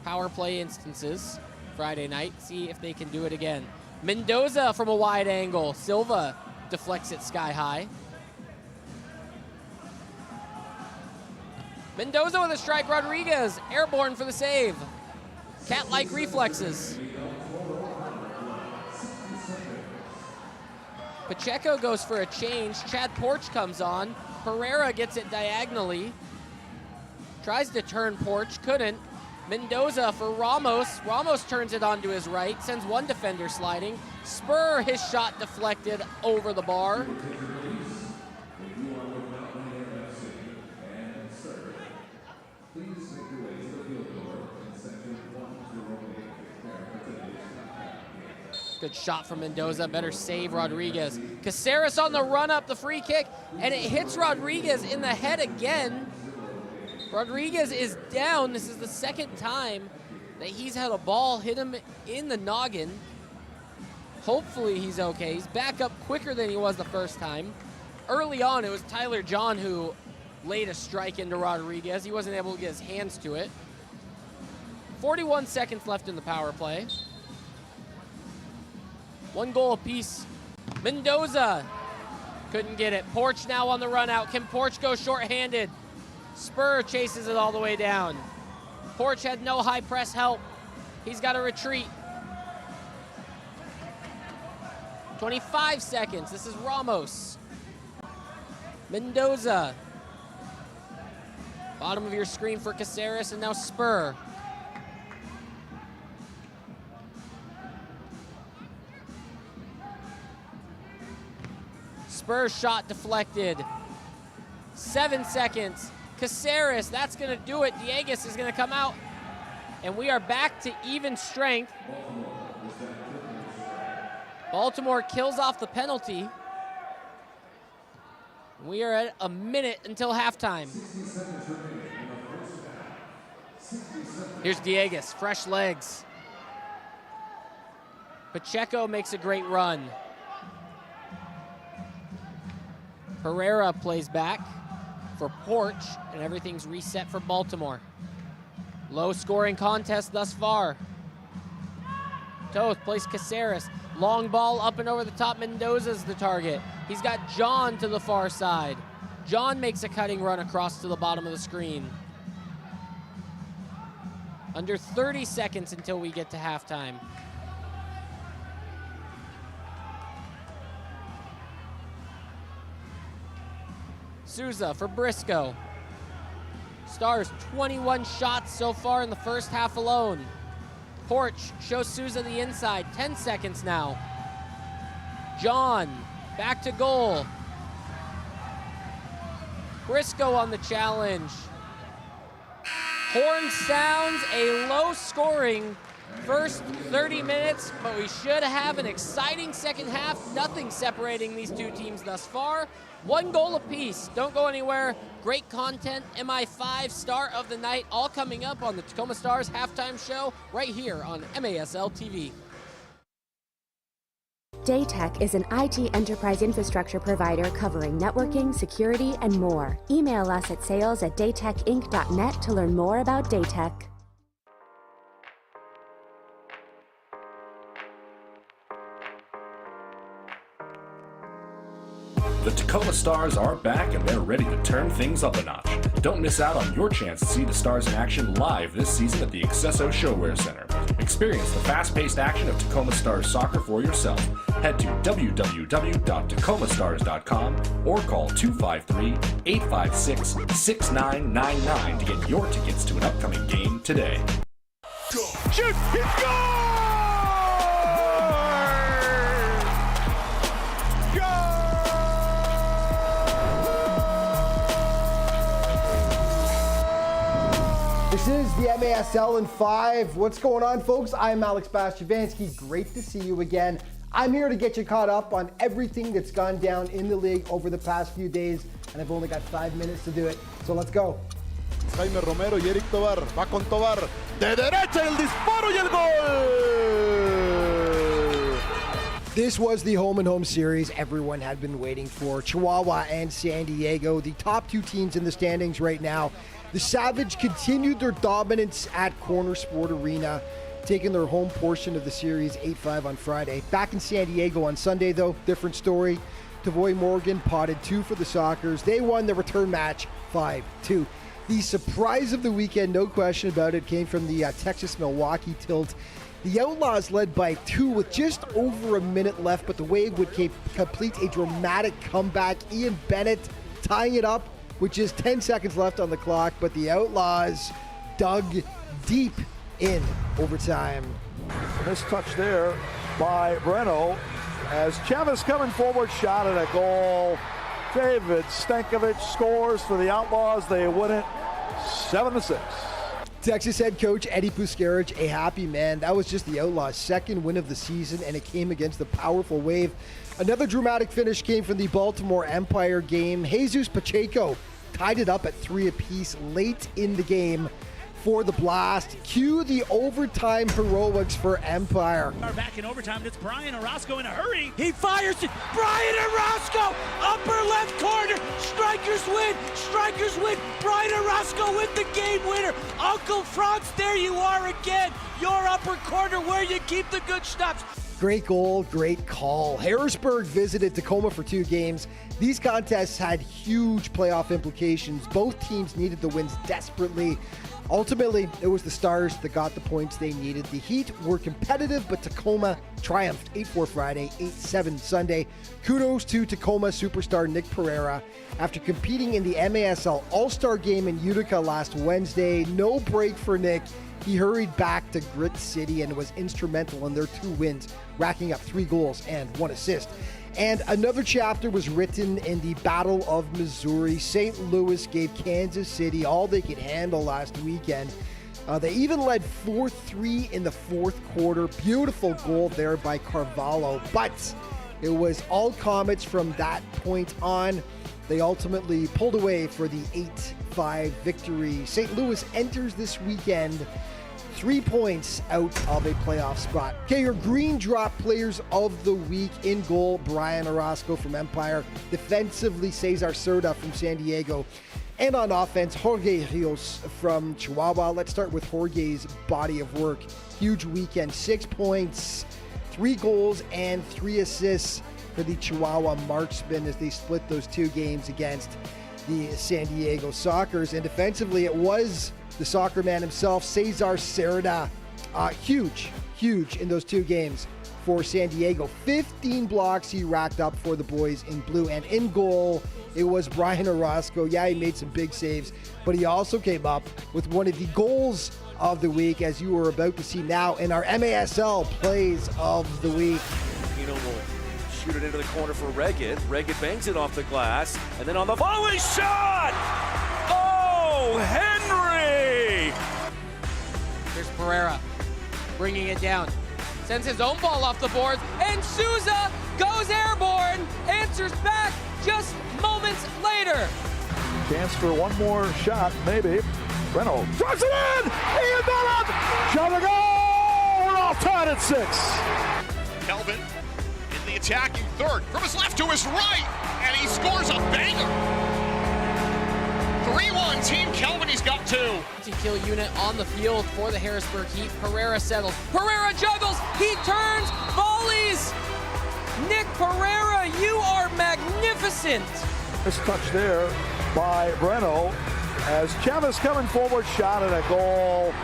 power play instances Friday night. See if they can do it again. Mendoza from a wide angle. Silva deflects it sky high. Mendoza with a strike. Rodriguez airborne for the save. Cat-like reflexes. Pacheco goes for a change. Chad Porch comes on. Pereira gets it diagonally. Tries to turn Porch, couldn't. Mendoza for Ramos. Ramos turns it onto his right, sends one defender sliding. Spur, his shot deflected over the bar. Good shot from Mendoza, better save Rodriguez. Caceres on the run up, the free kick, and it hits Rodriguez in the head again. Rodriguez is down. This is the second time that he's had a ball hit him in the noggin. Hopefully he's okay. He's back up quicker than he was the first time. Early on, it was Tyler John who laid a strike into Rodriguez. He wasn't able to get his hands to it. 41 seconds left in the power play. 1 goal apiece. Mendoza couldn't get it. Porch now on the run out. Can Porch go shorthanded? Spur chases it all the way down. Porch had no high press help. He's got to retreat. 25 seconds. This is Ramos. Mendoza. Bottom of your screen for Caceres, and now Spur. Spurs shot deflected. 7 seconds. Caceres, that's going to do it. Dieguez is going to come out. And we are back to even strength. Baltimore kills off the penalty. We are at a minute until halftime. Here's Dieguez, fresh legs. Pacheco makes a great run. Pereira plays back for Porch, and everything's reset for Baltimore. Low scoring contest thus far. Toth plays Caceres. Long ball up and over the top. Mendoza's the target. He's got John to the far side. John makes a cutting run across to the bottom of the screen. Under 30 seconds until we get to halftime. Souza for Briscoe. Stars 21 shots so far in the first half alone. Porch shows Souza the inside. 10 seconds now. John back to goal. Briscoe on the challenge. Horn sounds, a low scoring first 30 minutes, but we should have an exciting second half. Nothing separating these two teams thus far. 1 goal apiece. Don't go anywhere. Great content. MI5 star of the night, all coming up on the Tacoma Stars halftime show right here on MASL TV. Daytech is an IT enterprise infrastructure provider covering networking, security, and more. Email us at sales@daytechinc.net to learn more about Daytech. The Tacoma Stars are back and they're ready to turn things up a notch. Don't miss out on your chance to see the Stars in action live this season at the accesso ShoWare Center. Experience the fast-paced action of Tacoma Stars soccer for yourself. Head to www.tacomastars.com or call 253-856-6999 to get your tickets to an upcoming game today. Shoot! He scores! This is the MASL in 5. What's going on, folks? I'm Alex Bastiavansky. Great to see you again. I'm here to get you caught up on everything that's gone down in the league over the past few days, and I've only got 5 minutes to do it. So let's go. Jaime Romero y Eric Tobar. Va con Tobar. De derecha el disparo y el gol! This was the home-and-home series everyone had been waiting for. Chihuahua and San Diego, the top two teams in the standings right now. The Savage continued their dominance at Corner Sport Arena, taking their home portion of the series 8-5 on Friday. Back in San Diego on Sunday, though, different story. Tavoy Morgan potted 2 for the Sockers. They won the return match 5-2. The surprise of the weekend, no question about it, came from the Texas-Milwaukee tilt. The Outlaws led by 2 with just over a minute left, but the Wave would complete a dramatic comeback. Ian Bennett tying it up with just 10 seconds left on the clock, but the Outlaws dug deep in overtime. This touch there by Breno as Chavez coming forward, shot at a goal. David Stankovic scores for the Outlaws. They win it 7-6. Texas head coach Eddie Puskarich, a happy man. That was just the Outlaws' second win of the season, and it came against the powerful Wave. Another dramatic finish came from the Baltimore Empire game. Jesus Pacheco tied it up at 3 apiece late in the game for the Blast. Cue the overtime heroics for Empire. Back in overtime, it's Brian Orozco in a hurry. He fires it. Brian Orozco, upper left corner. Strikers win. Strikers win. Brian Orozco with the game winner. Uncle Franz, there you are again. Your upper corner where you keep the good stuff. Great goal, great call. Harrisburg visited Tacoma for 2 games. These contests had huge playoff implications. Both teams needed the wins desperately. Ultimately, it was the Stars that got the points they needed. The Heat were competitive, but Tacoma triumphed 8-4 Friday, 8-7 Sunday. Kudos to Tacoma superstar Nick Pereira. After competing in the MASL All-Star Game in Utica last Wednesday, no break for Nick. He hurried back to Grit City and was instrumental in their 2 wins, racking up 3 goals and 1 assist. And another chapter was written in the Battle of Missouri. St. Louis gave Kansas City all they could handle last weekend. They even led 4-3 in the 4th quarter. Beautiful goal there by Carvalho, but it was all Comets from that point on. They ultimately pulled away for the 8-5 victory. St. Louis enters this weekend 3 points out of a playoff spot. Okay, your Green Drop Players of the Week: in goal, Brian Orozco from Empire. Defensively, Cesar Cerda from San Diego. And on offense, Jorge Rios from Chihuahua. Let's start with Jorge's body of work. Huge weekend, 6 points, 3 goals, and 3 assists for the Chihuahua marksmen as they split those 2 games against the San Diego Sockers. And defensively, it was the soccer man himself, Cesar Cerda. Huge in those 2 games for San Diego. 15 blocks he racked up for the boys in blue. And in goal, it was Brian Orozco. Yeah, he made some big saves, but he also came up with one of the goals of the week, as you are about to see now in our MASL Plays of the Week. Will shoot it into the corner for Reggett. Reggett bangs it off the glass, and then on the volley shot! Oh, Henry! Here's Pereira bringing it down. Sends his own ball off the boards, and Souza goes airborne, answers back just moments later. Chance for one more shot, maybe. Breno drives it in! Ian Bennett! Shot a goal! We're all tied at 6. Kelvin in the attacking third. From his left to his right, and he scores a banger. 3-1 Team Kelvin, he's got 2. Kill unit on the field for the Harrisburg Heat. Pereira settles. Pereira juggles. He turns. Volleys. Nick Pereira, you are magnificent. This touch there by Breno as Chavez coming forward, shot at a goal.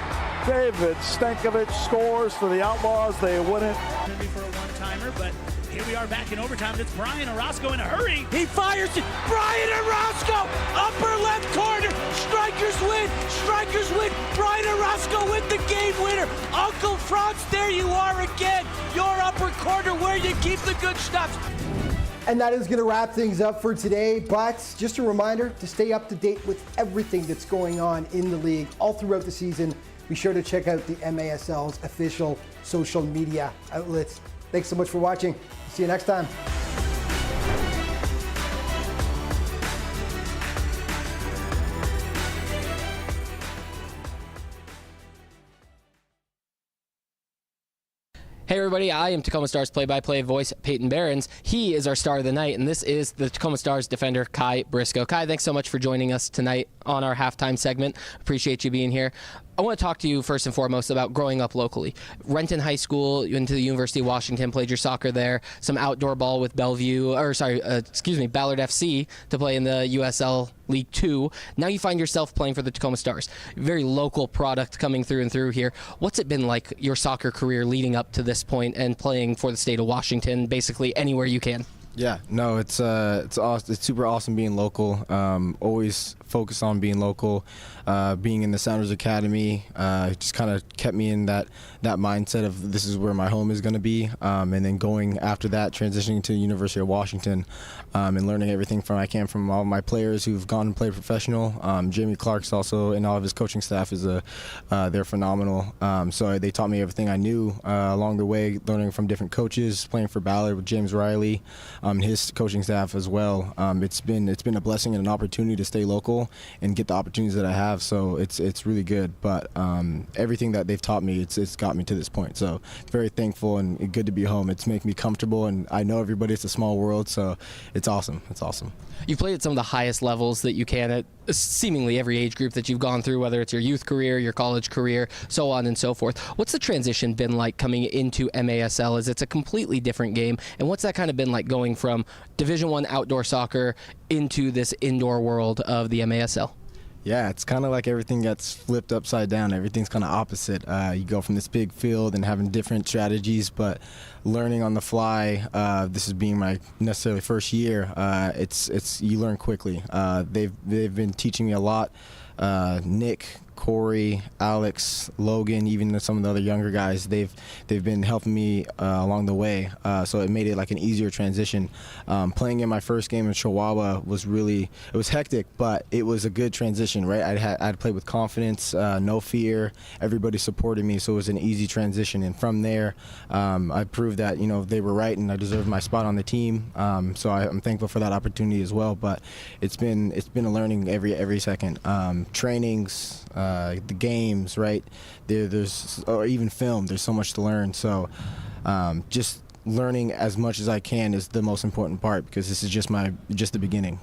David Stankovic scores for the Outlaws. They win it. For a one-timer, but here we are back in overtime. It's Brian Orozco in a hurry. He fires it. Brian Orozco, upper left corner. Strikers win. Strikers win. Brian Orozco with the game winner. Uncle Franz, there you are again. Your upper corner where you keep the good stuff. And that is going to wrap things up for today. But just a reminder to stay up to date with everything that's going on in the league all throughout the season. Be sure to check out the MASL's official social media outlets. Thanks so much for watching. See you next time. Hey everybody, I am Tacoma Stars play-by-play voice Peyton Behrens. He is our star of the night, and this is the Tacoma Stars defender, Kai Briscoe. Kai, thanks so much for joining us tonight on our halftime segment. Appreciate you being here. I want to talk to you first and foremost about growing up locally. Renton High School, you went to the University of Washington, played your soccer there, some outdoor ball with Ballard FC to play in the USL League 2. Now you find yourself playing for the Tacoma Stars. Very local product coming through and through here. What's it been like, your soccer career leading up to this point and playing for the state of Washington, basically anywhere you can? Yeah, no, it's awesome. It's super awesome being local. Always focused on being local. Being in the Sounders Academy just kind of kept me in that mindset of this is where my home is going to be. And then going after that, transitioning to the University of Washington and learning everything from all my players who've gone and played professional. Jamie Clark's also, and all of his coaching staff they're phenomenal. So they taught me everything I knew along the way, learning from different coaches, playing for Ballard with James Riley. His coaching staff as well. It's been a blessing and an opportunity to stay local and get the opportunities that I have. So it's really good. But everything that they've taught me, it's got me to this point. So very thankful and good to be home. It's making me comfortable, and I know everybody. It's a small world, so it's awesome. It's awesome. You've played at some of the highest levels that you can at seemingly every age group that you've gone through, whether it's your youth career, your college career, so on and so forth. What's the transition been like coming into MASL? As it's a completely different game, and what's that kind of been like going from Division I outdoor soccer into this indoor world of the MASL? Yeah, it's kind of like everything gets flipped upside down. Everything's kind of opposite. You go from this big field and having different strategies, but learning on the fly. This is being my necessarily first year. It's you learn quickly. They've been teaching me a lot. Nick, Corey, Alex, Logan, even some of the other younger guys, they've been helping me along the way. So it made it like an easier transition. Playing in my first game in Chihuahua it was hectic, but it was a good transition, right? I'd played with confidence, no fear. Everybody supported me, so it was an easy transition. And from there, I proved that they were right and I deserved my spot on the team. So I'm thankful for that opportunity as well. But it's been a learning every second. Trainings. The games, right? There's or even film. There's so much to learn. So just learning as much as I can is the most important part, because this is just the beginning.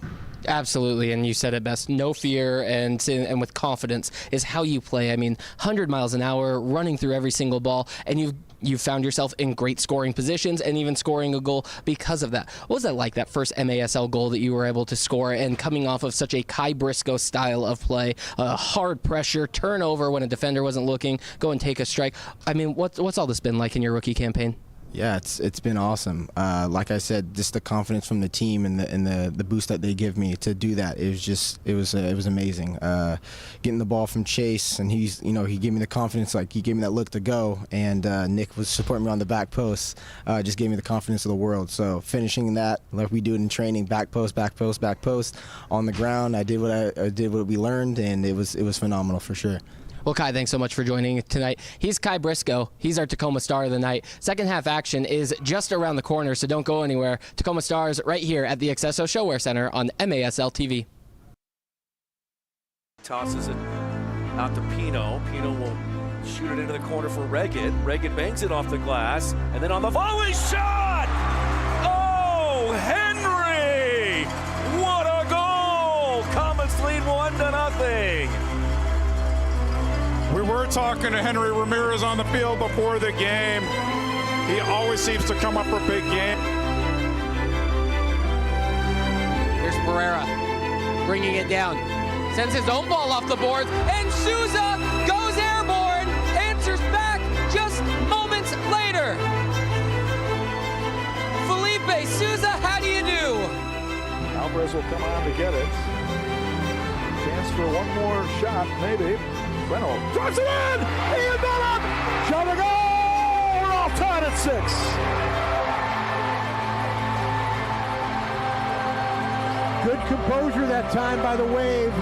Absolutely, and you said it best. No fear and with confidence is how you play. I mean, 100 miles an hour, running through every single ball, and you've found yourself in great scoring positions and even scoring a goal because of that. What was that like, that first MASL goal that you were able to score, and coming off of such a Kai Briscoe style of play, hard pressure, turnover when a defender wasn't looking, go and take a strike? I mean, what's all this been like in your rookie campaign? Yeah, it's been awesome. Like I said, just the confidence from the team and the boost that they give me to do that. It was amazing. Getting the ball from Chase, and he gave me the confidence, like he gave me that look to go, and Nick was supporting me on the back post. Just gave me the confidence of the world. So finishing that like we do it in training, back post on the ground. I did what we learned, and it was phenomenal for sure. Well, Kai, thanks so much for joining tonight. He's Kai Briscoe. He's our Tacoma Star of the night. Second half action is just around the corner, so don't go anywhere. Tacoma Stars right here at the Accesso ShoWare Center on MASL TV. Tosses it out to Pino. Pino will shoot it into the corner for Reggett. Reggett bangs it off the glass, and then on the volley shot! Henry! What a goal! Comets lead 1-0. We were talking to Henry Ramirez on the field before the game. He always seems to come up for big game. Here's Pereira bringing it down. Sends his own ball off the boards, and Souza goes airborne, answers back just moments later. Felipe Souza, how do you do? Alvarez will come on to get it. Chance for one more shot, maybe. Reynolds drives it in! He enveloped! Shot a goal! We're all tied at 6. Good composure that time by the Wave.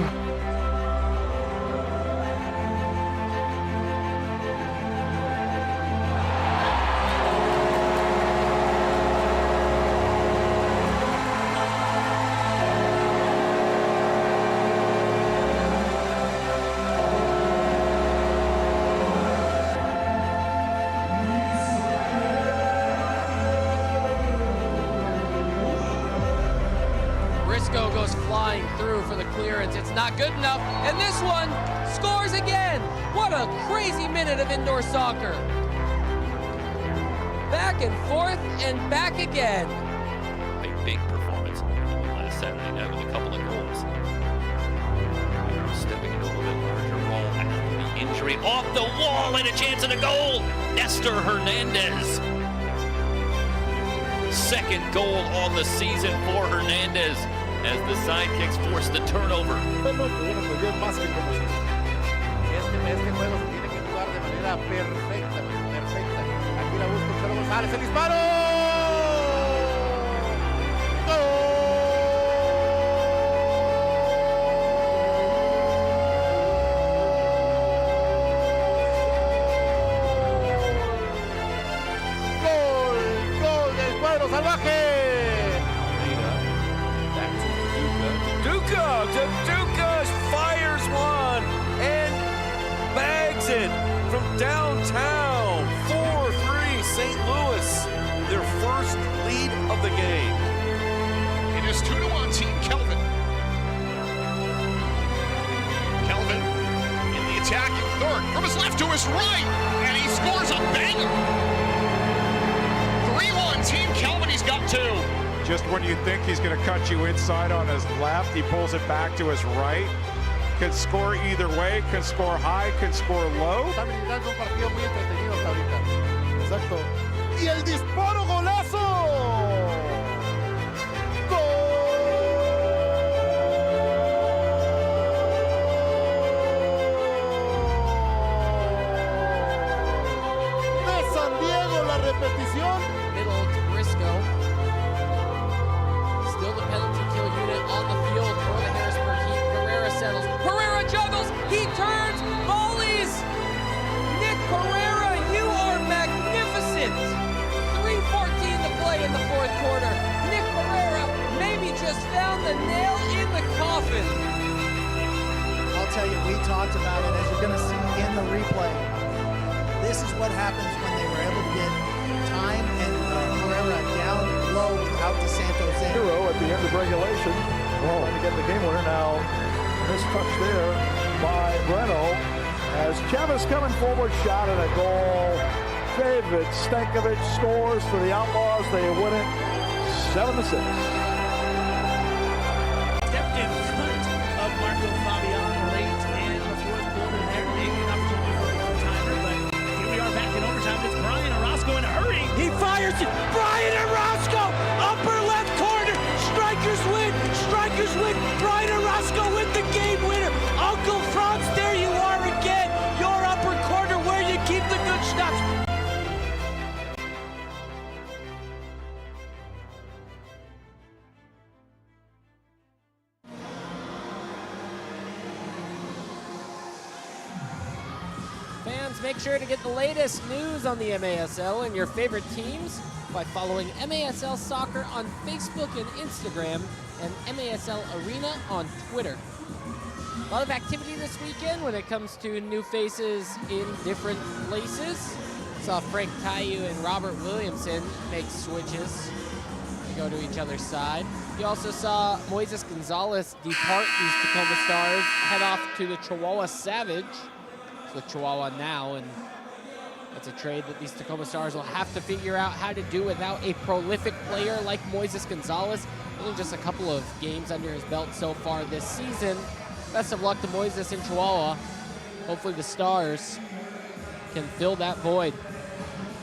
Goes flying through for the clearance. It's not good enough, and this one scores again. What a crazy minute of indoor soccer. Back and forth and back again. A big performance last Saturday night with a couple of goals. Stepping into a little bit larger role after the injury. Off the wall and a chance at a goal. Nestor Hernandez. Second goal on the season for Hernandez, as the sidekicks force the turnover. Este juego se tiene que jugar de manera perfecta. Aquí la busca Chelo González, el disparo. Gol del cuadro salvaje. Duca fires one and bags it from downtown. 4-3 St. Louis, their first lead of the game. It is 2-1 Team Kelvin. Kelvin in the attacking third. From his left to his right, and he scores a banger. 3-1 Team Kelvin, he's got 2. Just when you think he's going to cut you inside on his left, he pulls it back to his right. Can score either way, can score high, can score low. Está brindando un partido muy entretenido hasta ahorita. Exacto. Y el disparo, golazo. De San Diego, la repetición. Middle to Briscoe. Still the penalty kill unit on the field for the Harrisburg Heat. Pereira settles. Pereira juggles. He turns. Volleys. Nick Pereira, you are magnificent. 3:14 to play in the fourth quarter. Nick Pereira maybe just found the nail in the coffin. I'll tell you, we talked about it, as you're going to see in the replay. This is what happens when they were able to get time and Pereira down low without the Santos in. Hero at the end of regulation. Trying to get the game winner now. Missed touch there by Breno. As Chavez coming forward, shot and a goal. David Stankovic scores for the Outlaws. They win it 7-6. Stepped in front of Marco Fabian late in the fourth quarter there. Maybe an opportunity for a one-timer, but here we are back in overtime. It's Brian Orozco in a hurry. He fires it. Brian Orozco, upper left corner. Strikers win. Strikers win. Brian Orozco with the game winner. Uncle Franz, there you are again. Your upper corner where you keep the good stuff. Fans, make sure to get the latest news on the MASL and your favorite teams by following MASL Soccer on Facebook and Instagram and MASL Arena on Twitter. A lot of activity this weekend when it comes to new faces in different places. Saw Frank Caillou and Robert Williamson make switches. to go to each other's side. You also saw Moises Gonzalez depart these Tacoma Stars, head off to the Chihuahua Savage. It's with Chihuahua now, and that's a trade that these Tacoma Stars will have to figure out how to do without a prolific player like Moises Gonzalez. Only just a couple of games under his belt so far this season. Best of luck to Moises in Chihuahua. Hopefully the Stars can fill that void.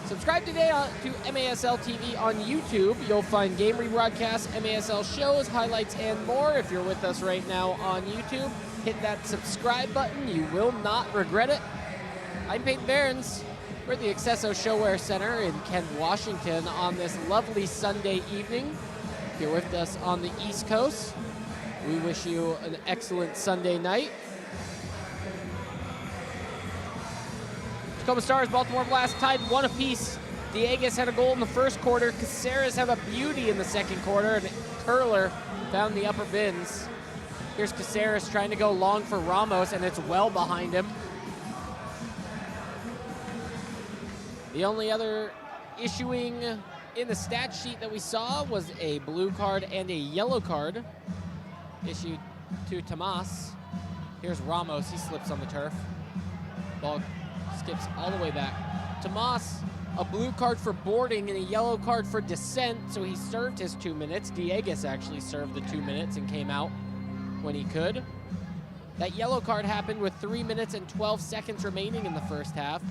Subscribe today to MASL TV on YouTube. You'll find game rebroadcasts, MASL shows, highlights, and more. If you're with us right now on YouTube, hit that subscribe button. You will not regret it. I'm Peyton Behrens. We're at the Accesso ShoWare Center in Kent, Washington on this lovely Sunday evening. If you're with us on the East Coast, we wish you an excellent Sunday night. Tacoma Stars, Baltimore Blast tied 1 apiece. Dieguez had a goal in the first quarter. Caceres have a beauty in the second quarter, and Curler found the upper bins. Here's Caceres trying to go long for Ramos, and it's well behind him. The only other issuing in the stat sheet that we saw was a blue card and a yellow card issued to Tomas. Here's Ramos, he slips on the turf. Ball skips all the way back. Tomas, a blue card for boarding and a yellow card for dissent, so he served his 2 minutes. Dieguez actually served the 2 minutes and came out when he could. That yellow card happened with 3 minutes and 12 seconds remaining in the first half.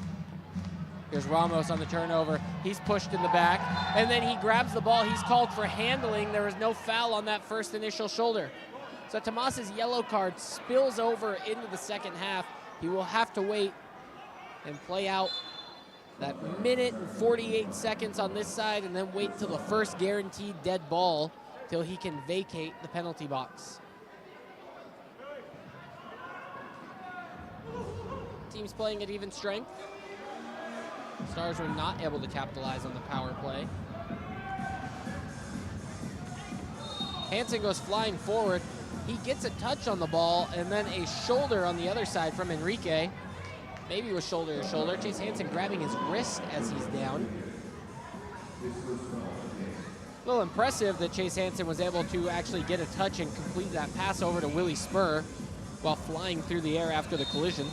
Here's Ramos on the turnover. He's pushed in the back, and then he grabs the ball. He's called for handling. There was no foul on that first initial shoulder. So Tomas's yellow card spills over into the second half. He will have to wait and play out that minute and 48 seconds on this side, and then wait till the first guaranteed dead ball till he can vacate the penalty box. Teams playing at even strength. Stars were not able to capitalize on the power play. Hansen goes flying forward. He gets a touch on the ball, and then a shoulder on the other side from Enrique. Maybe it was shoulder to shoulder. Chase Hansen grabbing his wrist as he's down. A little impressive that Chase Hansen was able to actually get a touch and complete that pass over to Willie Spur while flying through the air after the collision.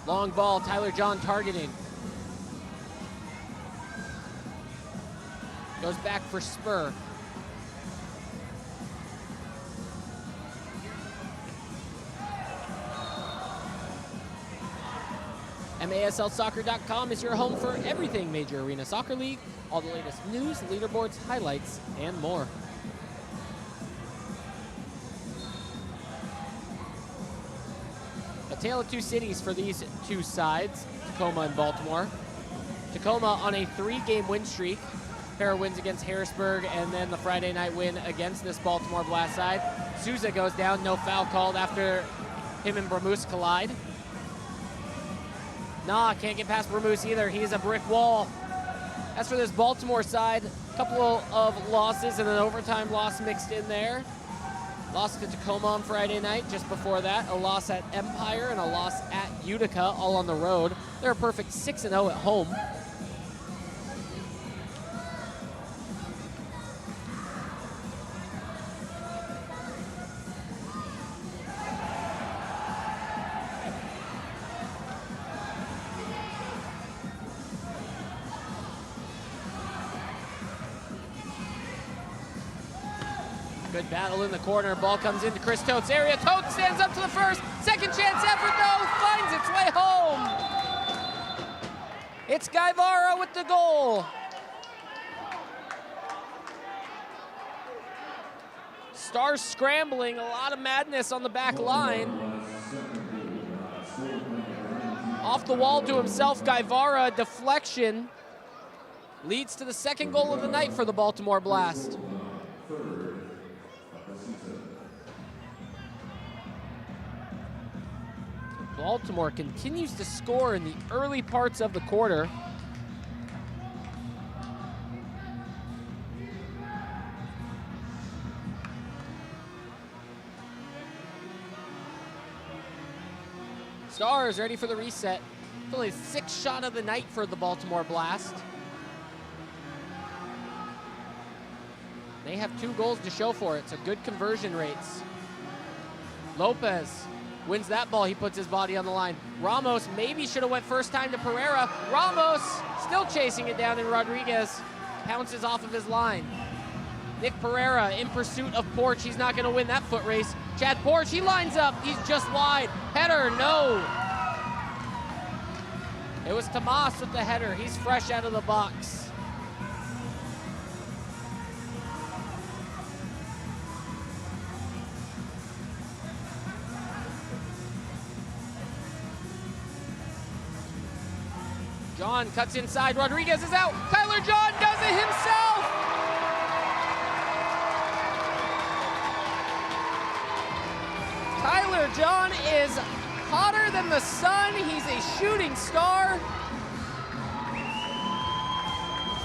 Long ball, Tyler John targeting. Goes back for Spur. MASLsoccer.com is your home for everything Major Arena Soccer League, all the latest news, leaderboards, highlights, and more. A tale of two cities for these two sides, Tacoma and Baltimore. Tacoma on a 3-game win streak. Pair of wins against Harrisburg, and then the Friday night win against this Baltimore Blast side. Souza goes down, no foul called after him and Bramus collide. Nah, can't get past Bramus either. He's a brick wall. As for this Baltimore side, a couple of losses and an overtime loss mixed in there. Lost to Tacoma on Friday night. Just before that, a loss at Empire and a loss at Utica, all on the road. They're a perfect 6-0 at home. Good battle in the corner. Ball comes into Chris Tote's area. Tote stands up to the first. Second chance effort, though, finds its way home. It's Guevara with the goal. Stars scrambling. A lot of madness on the back line. Off the wall to himself, Guevara, deflection. Leads to the second goal of the night for the Baltimore Blast. Baltimore continues to score in the early parts of the quarter. Stars ready for the reset. It's only the 6th shot of the night for the Baltimore Blast. They have 2 goals to show for it, so good conversion rates. Lopez wins that ball. He puts his body on the line. Ramos maybe should have went first time to Pereira. Ramos still chasing it down, and Rodriguez pounces off of his line. Nick Pereira in pursuit of Porch. He's not going to win that foot race. Chad Porch, he lines up. He's just wide. Header, no. It was Tomas with the header. He's fresh out of the box. John cuts inside. Rodriguez is out. Tyler John does it himself. Tyler John is hotter than the sun. He's a shooting star.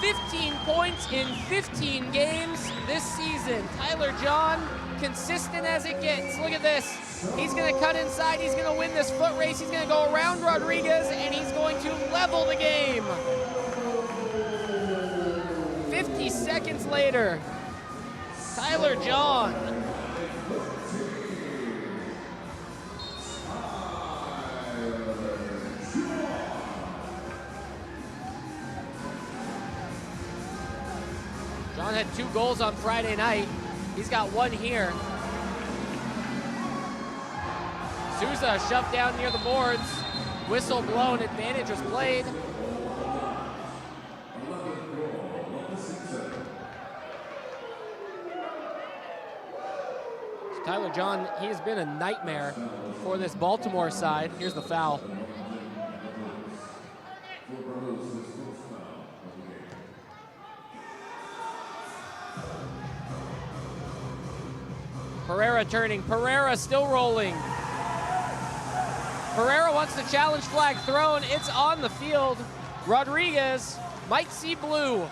15 points in 15 games this season. Tyler John, consistent as it gets. Look at this. He's going to cut inside. He's going to win this foot race. He's going to go around Rodriguez, and he's going to level the game. 50 seconds later, Tyler John. John had 2 goals on Friday night. He's got 1 here. Souza shoved down near the boards. Whistle blown, advantage was played. So Tyler John, he has been a nightmare for this Baltimore side. Here's the foul. Pereira turning, Pereira still rolling. Pereira wants the challenge flag thrown. It's on the field. Rodriguez might see blue.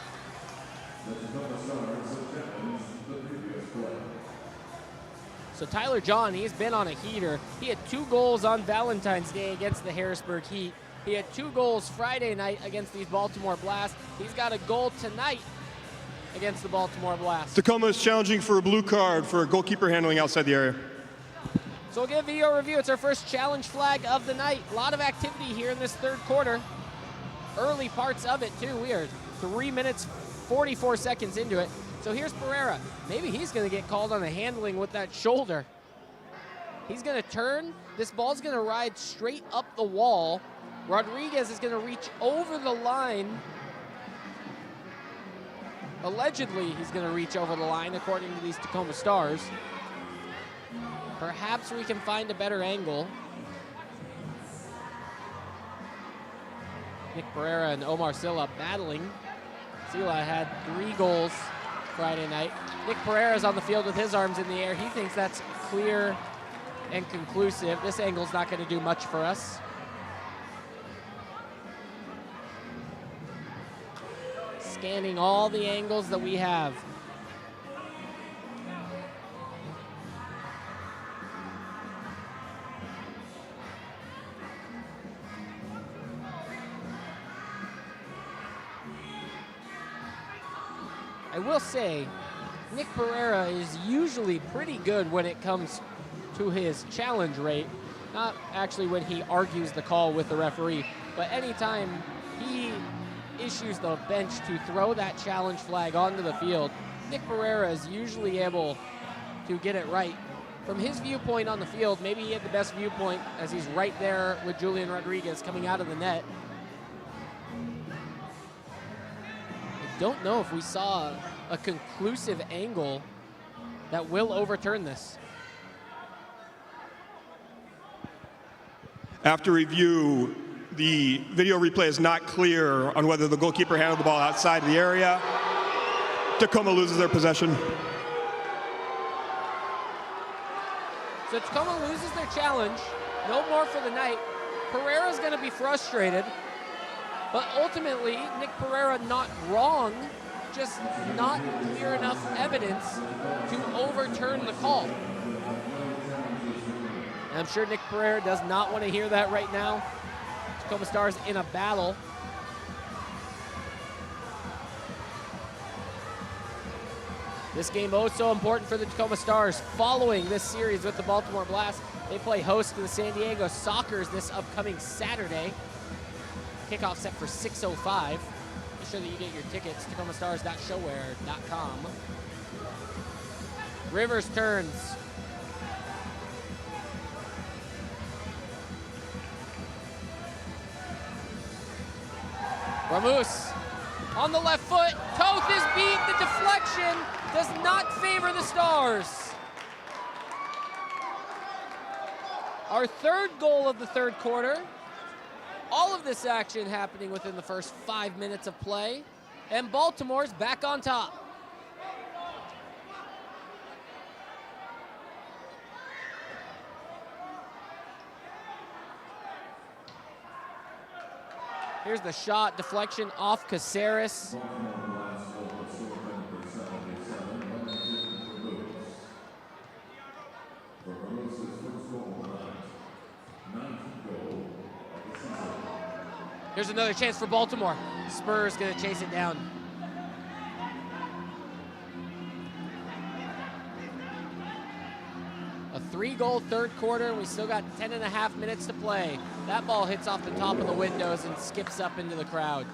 So Tyler John, he's been on a heater. He had 2 goals on Valentine's Day against the Harrisburg Heat. He had 2 goals Friday night against these Baltimore Blast. He's got a goal tonight against the Baltimore Blast. Tacoma is challenging for a blue card for goalkeeper handling outside the area. So we'll get a video review. It's our first challenge flag of the night. A lot of activity here in this 3rd quarter. Early parts of it too. We are 3 minutes, 44 seconds into it. So here's Pereira. Maybe he's gonna get called on the handling with that shoulder. He's gonna turn. This ball's gonna ride straight up the wall. Rodriguez is gonna reach over the line. Allegedly, he's gonna reach over the line according to these Tacoma Stars. Perhaps we can find a better angle. Nick Pereira and Omar Silla battling. Silla had 3 goals Friday night. Nick Pereira's on the field with his arms in the air. He thinks that's clear and conclusive. This angle's not going to do much for us. Scanning all the angles that we have. I will say, Nick Pereira is usually pretty good when it comes to his challenge rate. Not actually when he argues the call with the referee, but anytime he issues the bench to throw that challenge flag onto the field, Nick Pereira is usually able to get it right. From his viewpoint on the field, maybe he had the best viewpoint as he's right there with Julian Rodriguez coming out of the net. Don't know if we saw a conclusive angle that will overturn this. After review, the video replay is not clear on whether the goalkeeper handled the ball outside the area. Tacoma loses their possession. So Tacoma loses their challenge. No more for the night. Pereira's going to be frustrated. But ultimately, Nick Pereira not wrong, just not clear enough evidence to overturn the call. And I'm sure Nick Pereira does not want to hear that right now. Tacoma Stars in a battle. This game so important for the Tacoma Stars. Following this series with the Baltimore Blast, they play host to the San Diego Sockers this upcoming Saturday. Kickoff set for 6:05. Make sure that you get your tickets, tacomastars.showware.com. Rivers turns. Ramos on the left foot. Toth is beat. The deflection does not favor the Stars. Our third goal of the third quarter. All of this action happening within the first 5 minutes of play. And Baltimore's back on top. Here's the shot, deflection off Caceres. Here's another chance for Baltimore. Spurs gonna chase it down. A 3-goal third quarter, and we still got 10.5 minutes to play. That ball hits off the top of the windows and skips up into the crowd.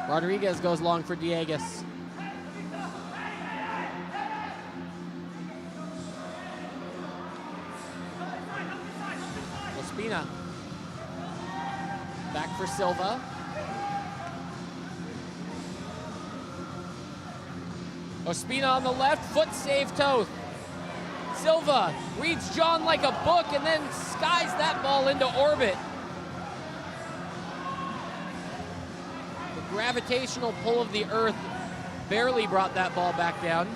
Rodriguez goes long for Diegues. Ospina. Back for Silva. Ospina on the left, foot save Toth. Silva reads John like a book and then skies that ball into orbit. The gravitational pull of the earth barely brought that ball back down.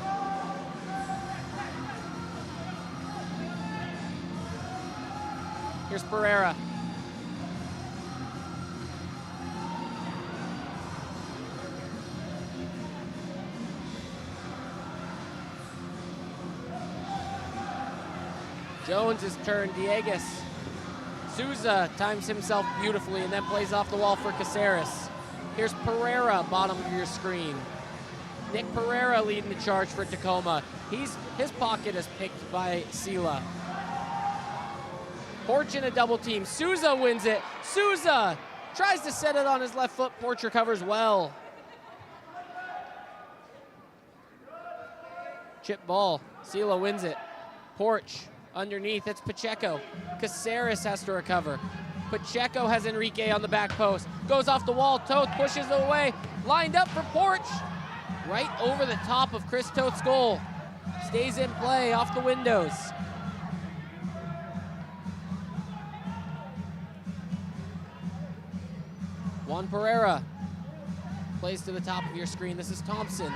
Here's Pereira. Jones is turned, Diegues. Souza times himself beautifully and then plays off the wall for Caceres. Here's Pereira, bottom of your screen. Nick Pereira leading the charge for Tacoma. His pocket is picked by Sila. Porch in a double team. Souza wins it. Souza tries to set it on his left foot. Porch recovers well. Chip ball. Sila wins it. Porch underneath. It's Pacheco. Caceres has to recover. Pacheco has Enrique on the back post. Goes off the wall. Toth pushes it away. Lined up for Porch. Right over the top of Chris Toth's goal. Stays in play off the windows. Juan Pereira plays to the top of your screen. This is Thompson.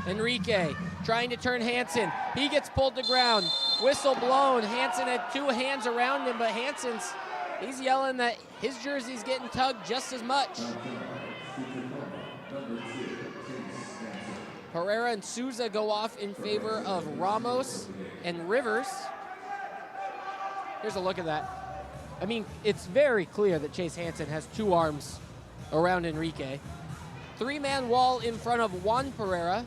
Enrique trying to turn Hansen. He gets pulled to ground. Whistle blown. Hansen had two hands around him, but he's yelling that his jersey's getting tugged just as much. Pereira and Souza go off in favor of Ramos and Rivers. Here's a look at that. I mean, it's very clear that Chase Hansen has two arms around Enrique. Three-man wall in front of Juan Pereira.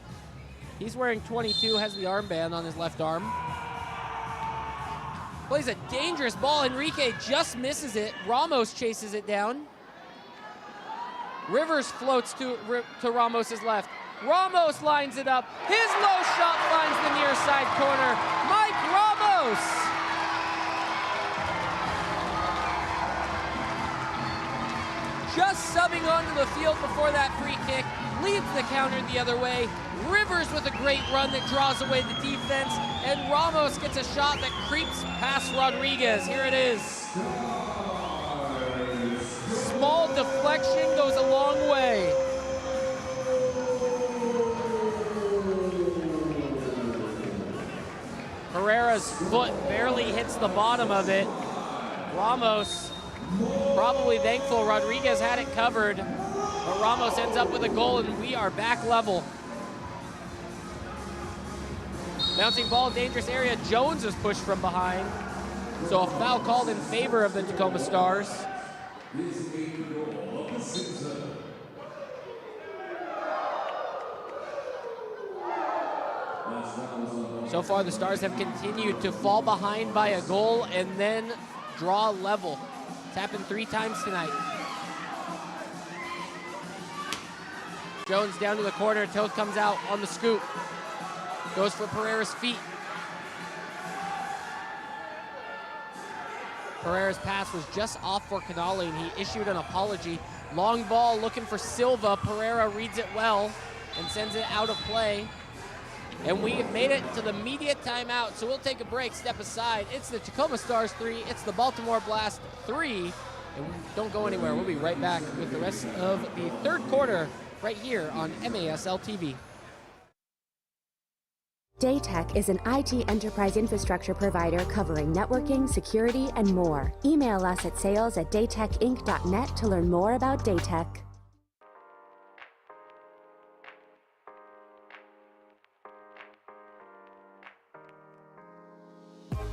He's wearing 22, has the armband on his left arm. Plays a dangerous ball. Enrique just misses it. Ramos chases it down. Rivers floats to Ramos's left. Ramos lines it up. His low shot finds the near side corner. Mike Ramos. Just subbing onto the field before that free kick. Leads the counter the other way. Rivers with a great run that draws away the defense. And Ramos gets a shot that creeps past Rodriguez. Here it is. Small deflection goes a long way. Pereira's foot barely hits the bottom of it. Ramos probably thankful Rodriguez had it covered, but Ramos ends up with a goal and we are back level. Bouncing ball, dangerous area. Jones is pushed from behind. So a foul called in favor of the Tacoma Stars. So far, the Stars have continued to fall behind by a goal and then draw level. It's happened 3 times tonight. Jones down to the corner. Toth comes out on the scoop. Goes for Pereira's feet. Pereira's pass was just off for Canale, and he issued an apology. Long ball looking for Silva. Pereira reads it well and sends it out of play. And we have made it to the media timeout, so we'll take a break, step aside. It's the Tacoma Stars 3, it's the Baltimore Blast 3. And don't go anywhere, we'll be right back with the rest of the third quarter right here on MASL TV. Daytech is an IT enterprise infrastructure provider covering networking, security, and more. Email us at sales@daytechinc.net to learn more about Daytech.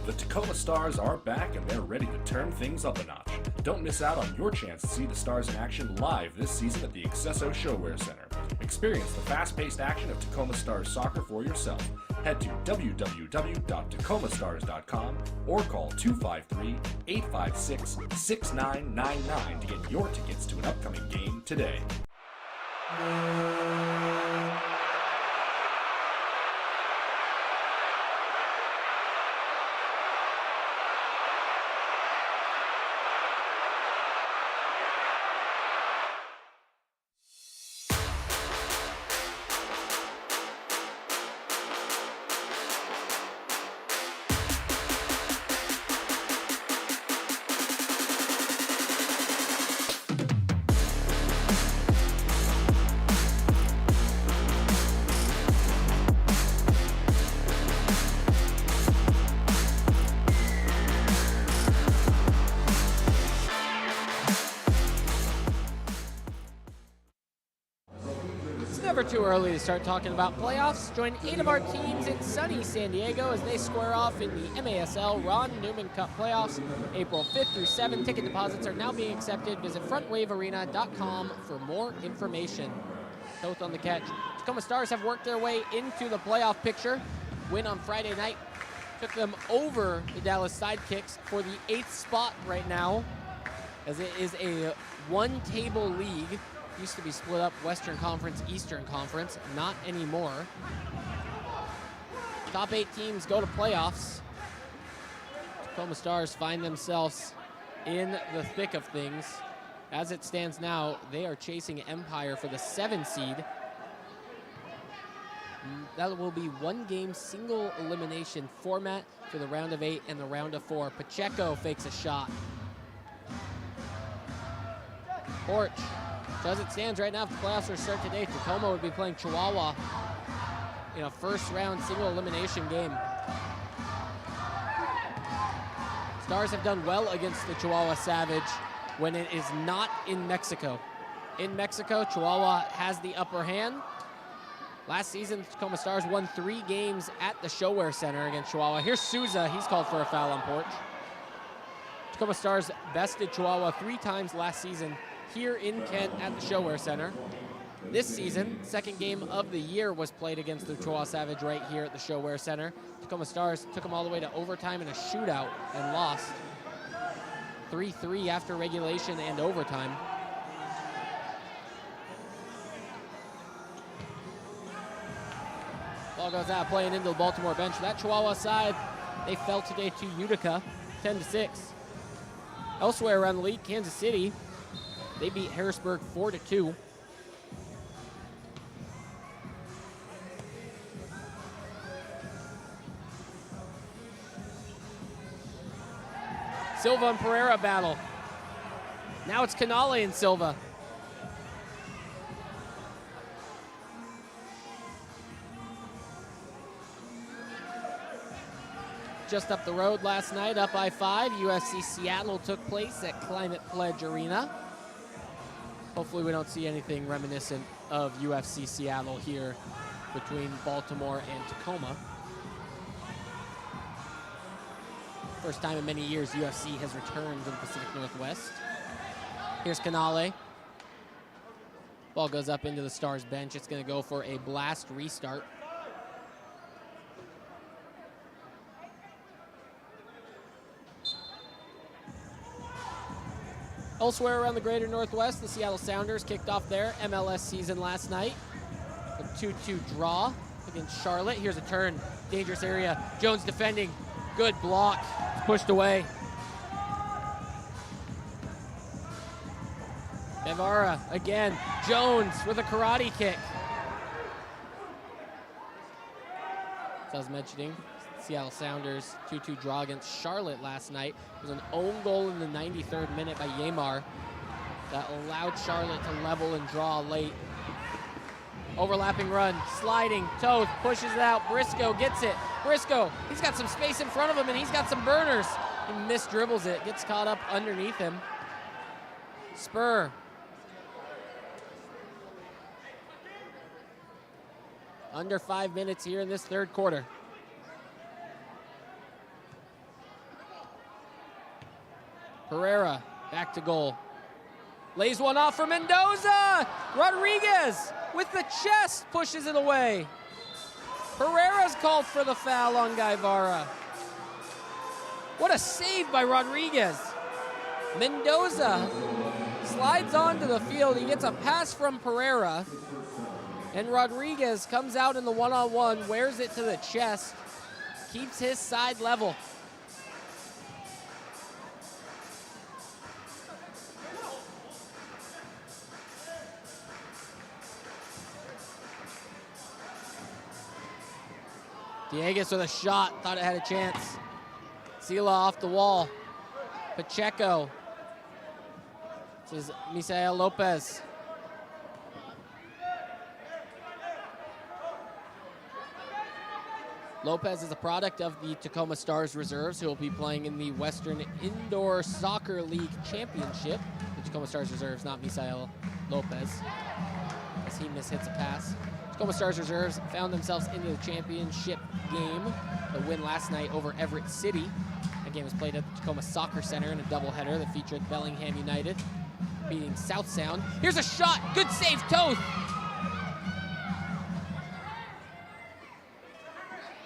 The Tacoma Stars are back and they're ready to turn things up a notch. Don't miss out on your chance to see the Stars in action live this season at the accesso ShoWare Center. Experience the fast-paced action of Tacoma Stars soccer for yourself. Head to www.tacomastars.com or call 253-856-6999 to get your tickets to an upcoming game today. Never too early to start talking about playoffs. Join 8 of our teams in sunny San Diego as they square off in the MASL Ron Newman Cup playoffs, April 5th through 7th. Ticket deposits are now being accepted. Visit frontwavearena.com for more information. Toth on the catch. Tacoma Stars have worked their way into the playoff picture. Win on Friday night took them over the Dallas Sidekicks for the 8th spot right now, as it is a one-table league. Used to be split up Western Conference, Eastern Conference, not anymore. Top 8 teams go to playoffs. Tacoma Stars find themselves in the thick of things. As it stands now, they are chasing Empire for the 7 seed. That will be 1-game single elimination format for the round of 8 and the round of 4. Pacheco fakes a shot. Porch. So as it stands right now, if the playoffs are to start today, Tacoma would be playing Chihuahua in a first-round single elimination game. Stars have done well against the Chihuahua Savage when it is not in Mexico. In Mexico, Chihuahua has the upper hand. Last season, Tacoma Stars won 3 games at the ShoWare Center against Chihuahua. Here's Souza, he's called for a foul on Porch. Tacoma Stars bested Chihuahua 3 times last season here in Kent at the ShoWare Center. This season, second game of the year was played against the Chihuahua Savage right here at the ShoWare Center. Tacoma Stars took them all the way to overtime in a shootout and lost 3-3 after regulation and overtime. Ball goes out, playing into the Baltimore bench. That Chihuahua side, they fell today to Utica, 10-6. Elsewhere around the league, Kansas City, they beat Harrisburg 4-2. Silva and Pereira battle. Now it's Canale and Silva. Just up the road last night, up I-5, UFC Seattle took place at Climate Pledge Arena. Hopefully we don't see anything reminiscent of UFC Seattle here between Baltimore and Tacoma. First time in many years UFC has returned to the Pacific Northwest. Here's Canale. Ball goes up into the Stars bench. It's going to go for a Blast restart. Elsewhere around the greater Northwest, the Seattle Sounders kicked off their MLS season last night. A 2-2 draw against Charlotte. Here's a turn, dangerous area. Jones defending, good block, it's pushed away. Guevara again, Jones with a karate kick. As I was mentioning, Seattle Sounders 2-2 draw against Charlotte last night. It was an own goal in the 93rd minute by Yamar that allowed Charlotte to level and draw late. Overlapping run, sliding, Toth pushes it out, Briscoe gets it. Briscoe, he's got some space in front of him and he's got some burners. He misdribbles it, gets caught up underneath him. Spur. Under 5 minutes here in this third quarter. Pereira, back to goal. Lays one off for Mendoza! Rodriguez with the chest pushes it away. Pereira's called for the foul on Guevara. What a save by Rodriguez. Mendoza slides onto the field. He gets a pass from Pereira. And Rodriguez comes out in the one-on-one, wears it to the chest, keeps his side level. Dieguez with a shot, thought it had a chance. Sila off the wall. Pacheco. This is Misael Lopez. Lopez is a product of the Tacoma Stars reserves who will be playing in the Western Indoor Soccer League Championship. The Tacoma Stars reserves, not Misael Lopez, as he mishits a pass. Tacoma Stars reserves found themselves into the championship game. The win last night over Everett City. That game was played at the Tacoma Soccer Center in a doubleheader that featured Bellingham United beating South Sound. Here's a shot, good save, Toth.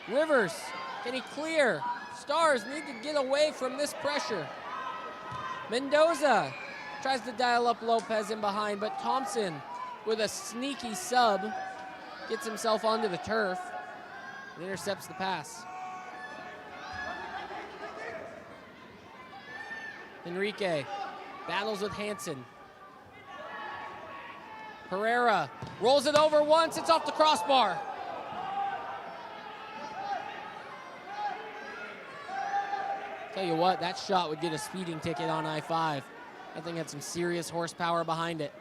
Rivers, can he clear? Stars need to get away from this pressure. Mendoza tries to dial up Lopez in behind, but Thompson with a sneaky sub gets himself onto the turf and intercepts the pass. Enrique battles with Hansen. Pereira rolls it over once, it's off the crossbar. Tell you what, that shot would get a speeding ticket on I-5. That thing had some serious horsepower behind it.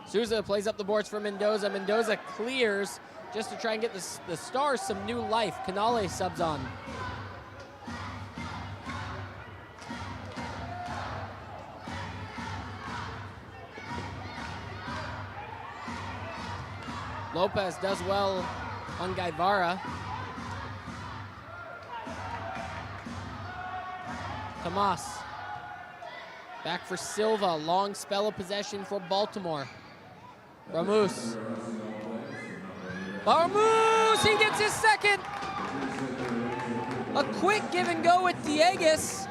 Souza plays up the boards for Mendoza. Mendoza clears just to try and get the Stars some new life. Canale subs on. Lopez does well on Guevara. Tomas. Back for Silva. Long spell of possession for Baltimore. Ramos. Ramos, he gets his second. A quick give and go with Dieguez.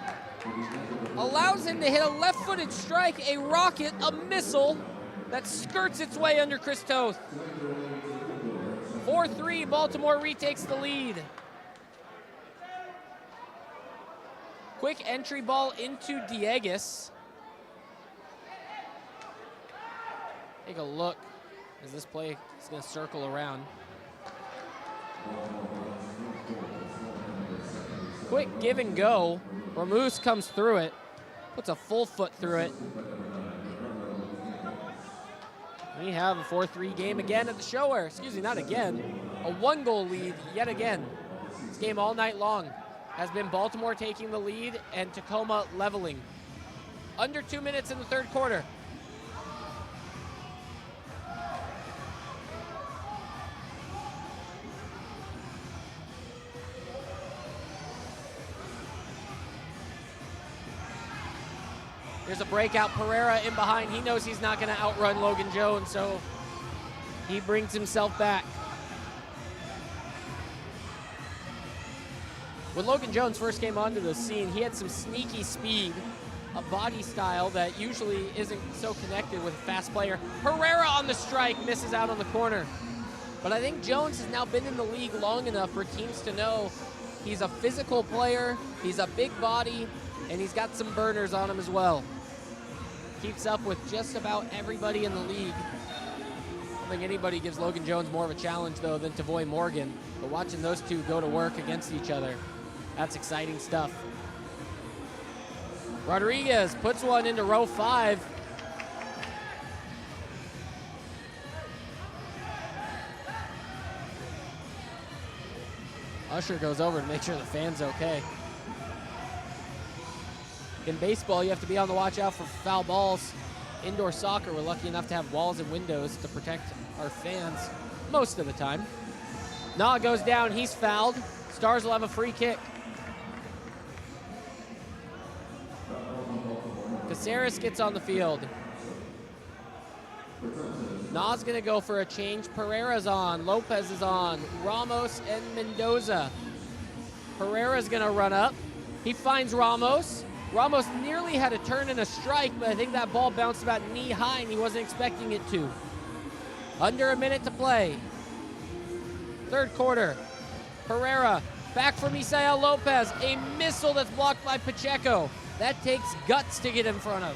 Allows him to hit a left-footed strike, a rocket, a missile that skirts its way under Chris Toth. 4-3, Baltimore retakes the lead. Quick entry ball into Dieguez. Take a look as this play is going to circle around. Quick give and go. Ramos comes through it, puts a full foot through it. We have a 4-3 game again at the ShoWare. Excuse me, not again. A 1-goal lead yet again. This game all night long has been Baltimore taking the lead and Tacoma leveling. Under 2 minutes in the third quarter. There's a breakout. Pereira in behind. He knows he's not going to outrun Logan Jones, so he brings himself back. When Logan Jones first came onto the scene, he had some sneaky speed, a body style that usually isn't so connected with a fast player. Pereira on the strike, misses out on the corner. But I think Jones has now been in the league long enough for teams to know he's a physical player, he's a big body, and he's got some burners on him as well. Keeps up with just about everybody in the league. I don't think anybody gives Logan Jones more of a challenge, though, than Tavoy Morgan. But watching those two go to work against each other, that's exciting stuff. Rodriguez puts one into row 5. Usher goes over to make sure the fan's okay. In baseball, you have to be on the watch out for foul balls. Indoor soccer, we're lucky enough to have walls and windows to protect our fans most of the time. Nah goes down, he's fouled. Stars will have a free kick. Caceres gets on the field. Nah's gonna go for a change. Pereira's on, Lopez is on, Ramos and Mendoza. Pereira's gonna run up. He finds Ramos. Ramos nearly had a turn and a strike, but I think that ball bounced about knee high and he wasn't expecting it to. Under a minute to play. Third quarter. Pereira back from Misael Lopez. A missile that's blocked by Pacheco. That takes guts to get in front of.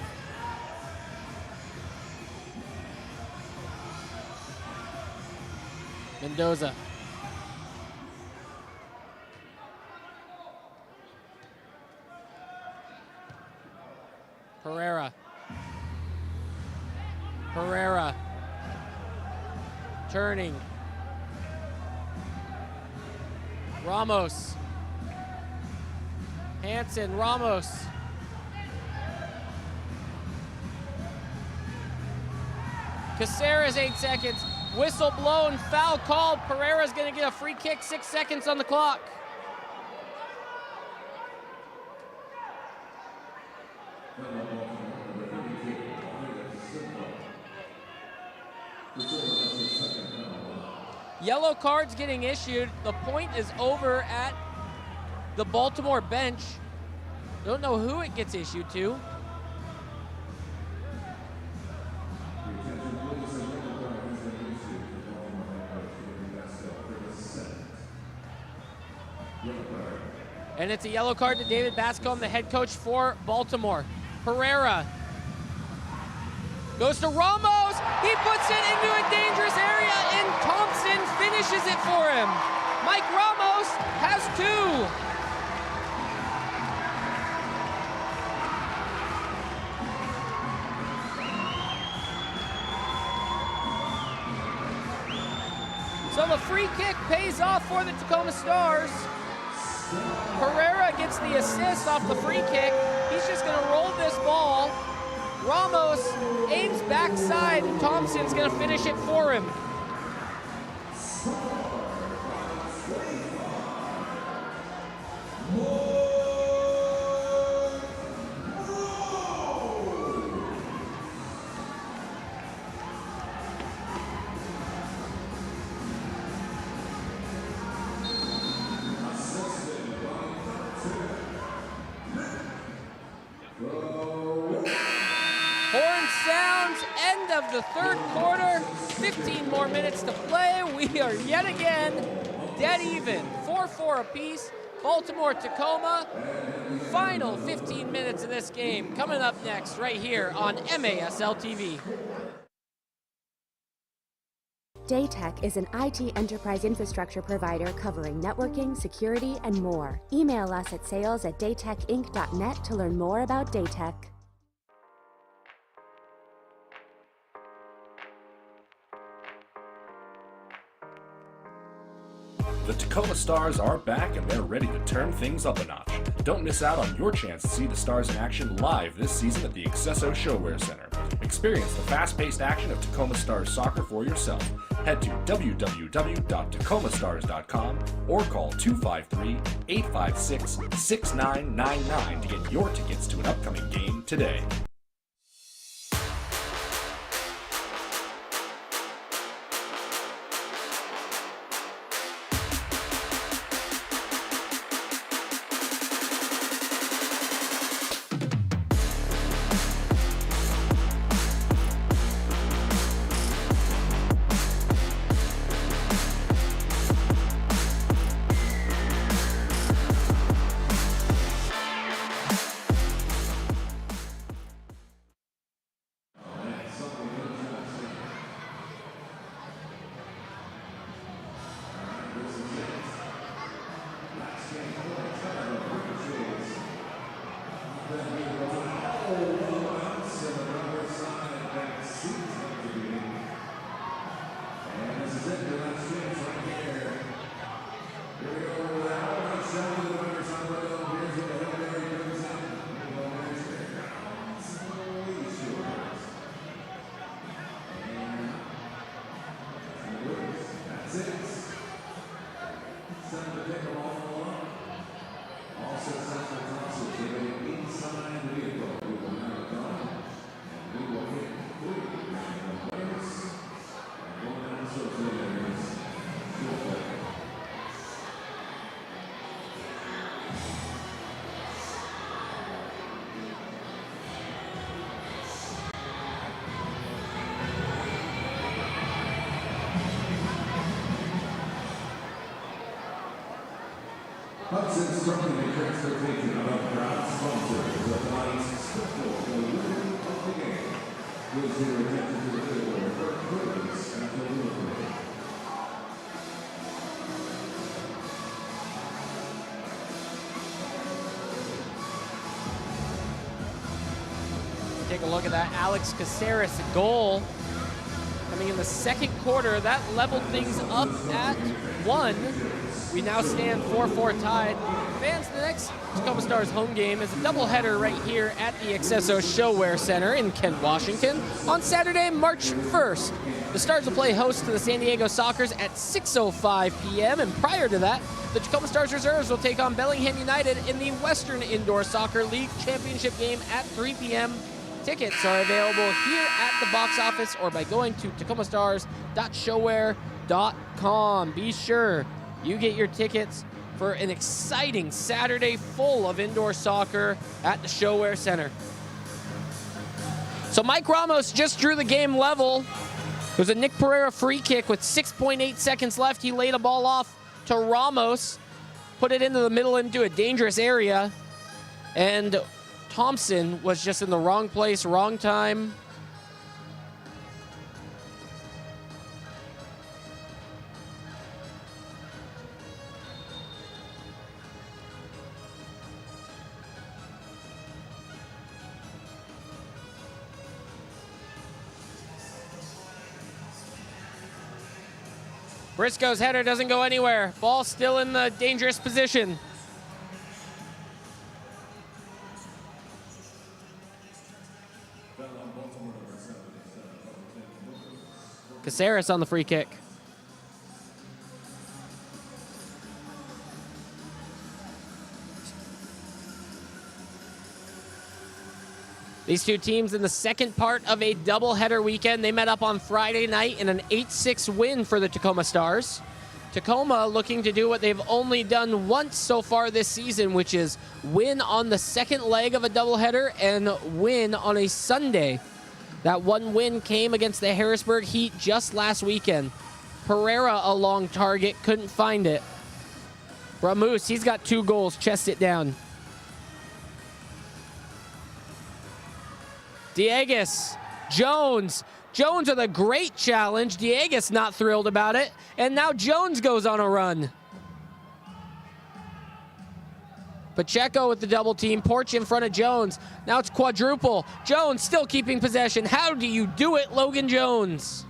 Mendoza. Pereira. Pereira. Turning. Ramos. Hansen, Ramos. Caceres, 8 seconds. Whistle blown, foul called. Pereira's gonna get a free kick, 6 seconds on the clock. Yellow cards getting issued. The point is over at the Baltimore bench. Don't know who it gets issued to. And it's a yellow card to David Bascombe, the head coach for Baltimore. Pereira goes to Ramos. He puts it into a dangerous area, and Thompson finishes it for him. Mike Ramos has 2. So the free kick pays off for the Tacoma Stars. Pereira gets the assist off the free kick. He's just gonna roll this ball. Ramos aims backside, and Thompson's gonna finish it for him. Horn sounds, end of the third quarter, 15 more minutes to play. We are yet again dead even, 4-4 apiece. Baltimore, Tacoma, final 15 minutes of this game coming up next right here on MASL TV. Daytech is an IT enterprise infrastructure provider covering networking, security, and more. Email us at sales@daytechinc.net to learn more about Daytech. The Tacoma Stars are back and they're ready to turn things up a notch. Don't miss out on your chance to see the Stars in action live this season at the accesso ShoWare Center. Experience the fast-paced action of Tacoma Stars soccer for yourself. Head to www.tacomasstars.com or call 253-856-6999 to get your tickets to an upcoming game today. Hudson's Trucking and Transportation are our proud sponsors of tonight's special delivery of the game. Please pay your attention to the video for purpose and delivery. Take a look at that Alex Caceres goal coming in the second quarter. That leveled things up at 1. We now stand 4-4 tied. Fans, the next Tacoma Stars home game is a doubleheader right here at the Accesso ShoWare Center in Kent, Washington on Saturday, March 1st. The Stars will play host to the San Diego Sockers at 6:05 p.m. And prior to that, the Tacoma Stars reserves will take on Bellingham United in the Western Indoor Soccer League Championship game at 3 p.m. Tickets are available here at the box office or by going to tacomastars.showware.com. Be sure you get your tickets for an exciting Saturday full of indoor soccer at the ShoWare Center. So Mike Ramos just drew the game level. It was a Nick Pereira free kick with 6.8 seconds left. He laid a ball off to Ramos, put it into the middle into a dangerous area, and Thompson was just in the wrong place, wrong time. Briscoe's header doesn't go anywhere. Ball still in the dangerous position. Caceres on the free kick. These two teams in the second part of a doubleheader weekend. They met up on Friday night in an 8-6 win for the Tacoma Stars. Tacoma looking to do what they've only done once so far this season, which is win on the second leg of a doubleheader and win on a Sunday. That one win came against the Harrisburg Heat just last weekend. Pereira, a long target, couldn't find it. Ramus, he's got 2 goals, chest it down. Diegues, Jones. Jones with a great challenge. Diegues not thrilled about it. And now Jones goes on a run. Pacheco with the double team. Porch in front of Jones. Now it's quadruple. Jones still keeping possession. How do you do it, Logan Jones?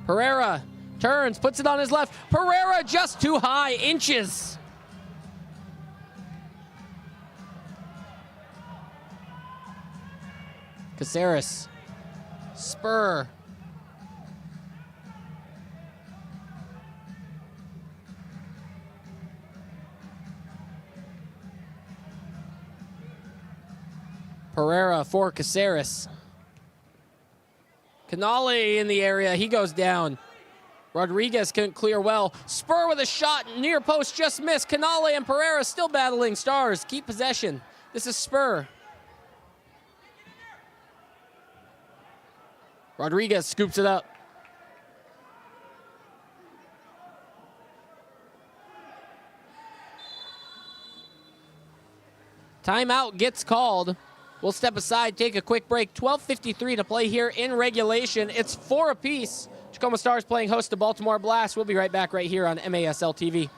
Pereira turns, puts it on his left. Pereira just too high, inches. Caceres, spur. Pereira for Caceres. Canale in the area, he goes down. Rodriguez couldn't clear well. Spur with a shot, near post, just missed. Canale and Pereira still battling. Stars keep possession. This is Spur. Rodriguez scoops it up. Timeout gets called. We'll step aside, take a quick break. 12:53 to play here in regulation. It's 4 apiece. Tacoma Stars playing host to Baltimore Blast. We'll be right back right here on MASL TV.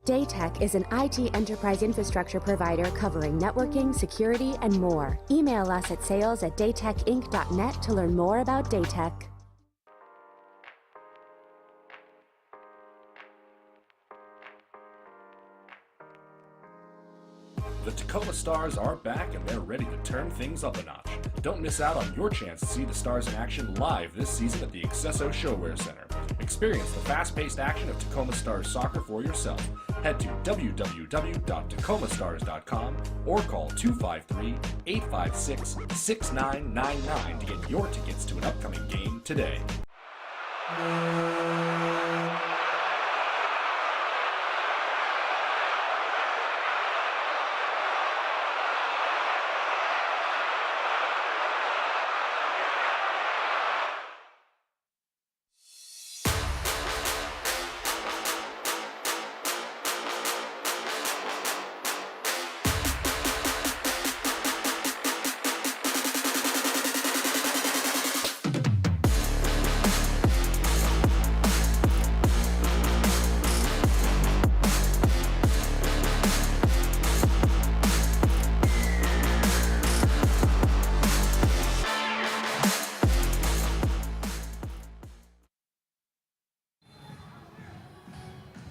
Daytech is an IT enterprise infrastructure provider covering networking, security, and more. Email us at sales@daytechinc.net to learn more about Daytech. The Tacoma Stars are back and they're ready to turn things up a notch. Don't miss out on your chance to see the Stars in action live this season at the Accesso ShoWare Center. Experience the fast-paced action of Tacoma Stars soccer for yourself. Head to www.tacomastars.com or call 253-856-6999 to get your tickets to an upcoming game today.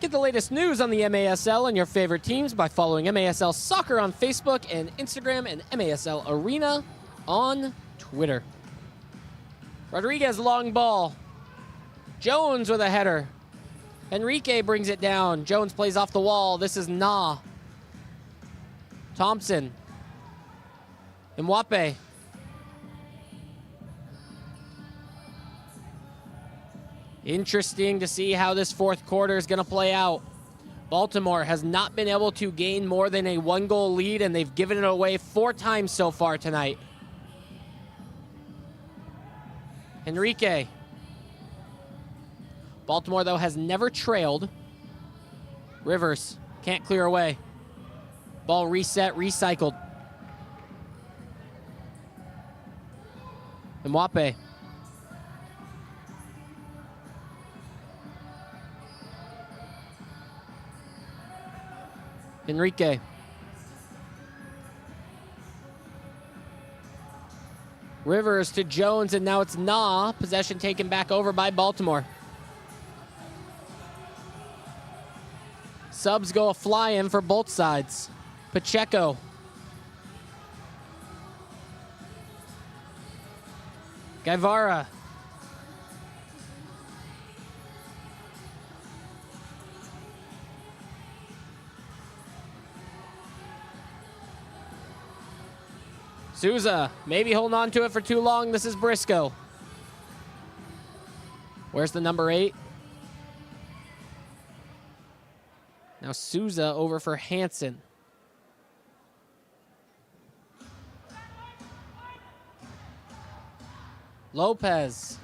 Get the latest news on the MASL and your favorite teams by following MASL Soccer on Facebook and Instagram and MASL Arena on Twitter. Rodriguez long ball. Jones with a header. Enrique brings it down. Jones plays off the wall. This is Na. Thompson. Mwape. Interesting to see how this fourth quarter is going to play out. Baltimore has not been able to gain more than a 1-goal lead, and they've given it away 4 times so far tonight. Enrique. Baltimore, though, has never trailed. Rivers can't clear away. Ball reset, recycled. Mwape. Enrique. Rivers to Jones, and now it's Na. Possession taken back over by Baltimore. Subs go a fly-in for both sides. Pacheco. Guevara. Souza, maybe holding on to it for too long. This is Briscoe. Where's the number 8? Now Souza over for Hansen. Lopez.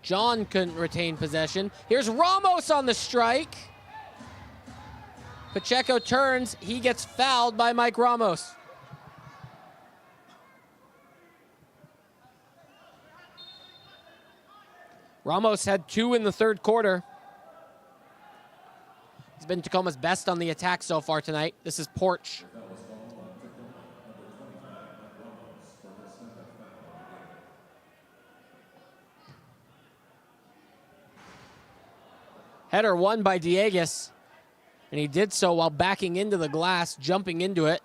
John couldn't retain possession. Here's Ramos on the strike. Pacheco turns. He gets fouled by Mike Ramos. Ramos had 2 in the third quarter. He's been Tacoma's best on the attack so far tonight. This is Porch. Header won by Dieguez, and he did so while backing into the glass, jumping into it.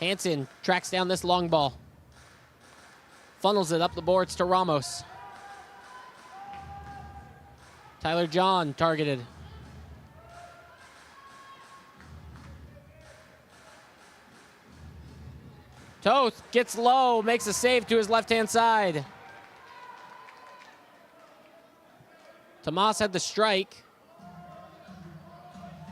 Hansen tracks down this long ball. Funnels it up the boards to Ramos. Tyler John targeted. Toth gets low, makes a save to his left-hand side. Tomas had the strike.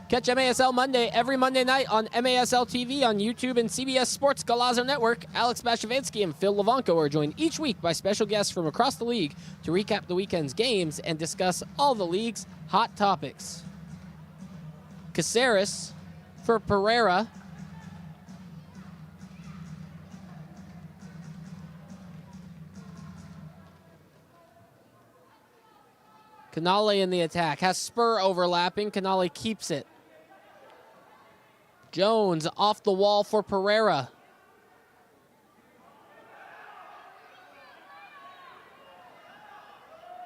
Catch MASL Monday every Monday night on MASL TV on YouTube and CBS Sports Golazo Network. Alex Bashevansky and Phil Levanko are joined each week by special guests from across the league to recap the weekend's games and discuss all the league's hot topics. Caceres for Pereira. Canale in the attack. Has Spur overlapping. Canale keeps it. Jones off the wall for Pereira.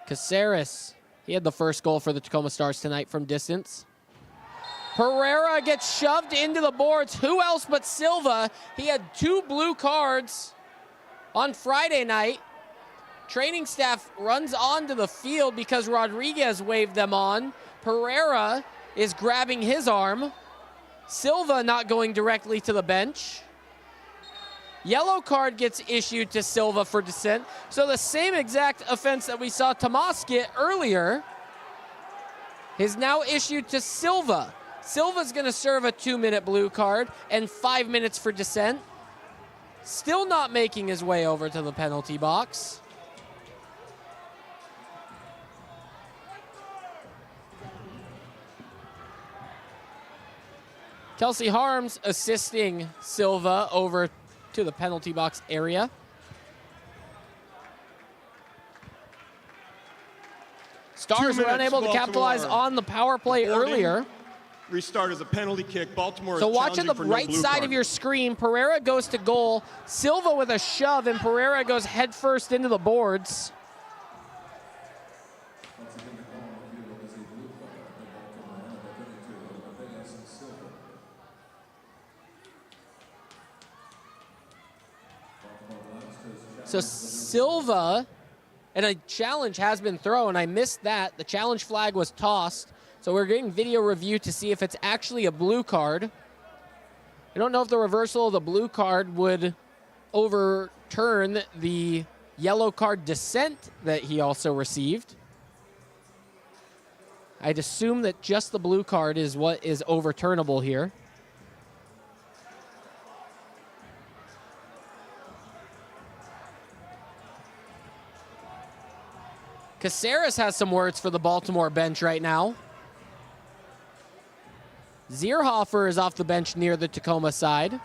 Caceres. He had the first goal for the Tacoma Stars tonight from distance. Pereira gets shoved into the boards. Who else but Silva? He had 2 blue cards. On Friday night, training staff runs onto the field because Rodriguez waved them on. Pereira is grabbing his arm. Silva not going directly to the bench. Yellow card gets issued to Silva for dissent. So the same exact offense that we saw Tomas get earlier is now issued to Silva. Silva's going to serve a 2-minute blue card and 5 minutes for dissent. Still not making his way over to the penalty box. Kelsey Harms assisting Silva over to the penalty box area. Stars were unable to capitalize on the power play earlier. Restart as a penalty kick. Baltimore So is watch on the challenging for right no blue side card. of your screen. Pereira goes to goal. Silva with a shove, and Pereira goes headfirst into the boards. So Silva, and a challenge has been thrown. I missed that. The challenge flag was tossed. So we're getting video review to see if it's actually a blue card. I don't know if the reversal of the blue card would overturn the yellow card dissent that he also received. I'd assume that just the blue card is what is overturnable here. Caceres has some words for the Baltimore bench right now. Zierhofer is off the bench near the Tacoma side.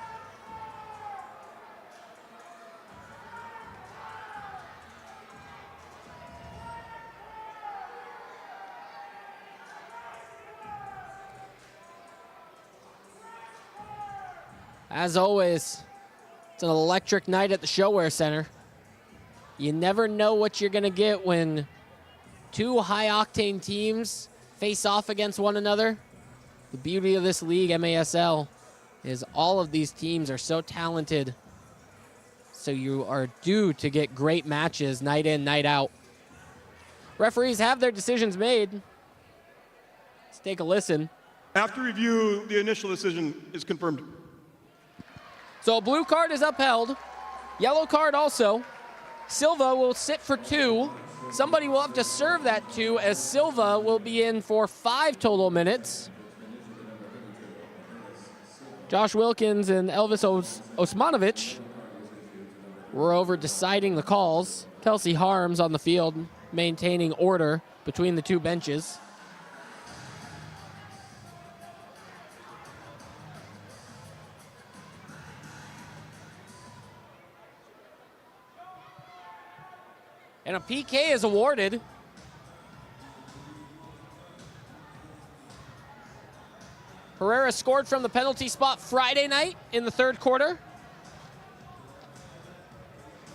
As always, it's an electric night at the ShoWare Center. You never know what you're going to get when two high-octane teams face off against one another. The beauty of this league, MASL, is all of these teams are so talented. So you are due to get great matches night in, night out. Referees have their decisions made. Let's take a listen. After review, the initial decision is confirmed. So a blue card is upheld. Yellow card also. Silva will sit for 2. Somebody will have to serve that 2 as Silva will be in for 5 total minutes. Josh Wilkins and Elvis Osmanovic were over deciding the calls. Kelsey Harms on the field maintaining order between the two benches. And a PK is awarded. Pereira scored from the penalty spot Friday night in the 3rd quarter.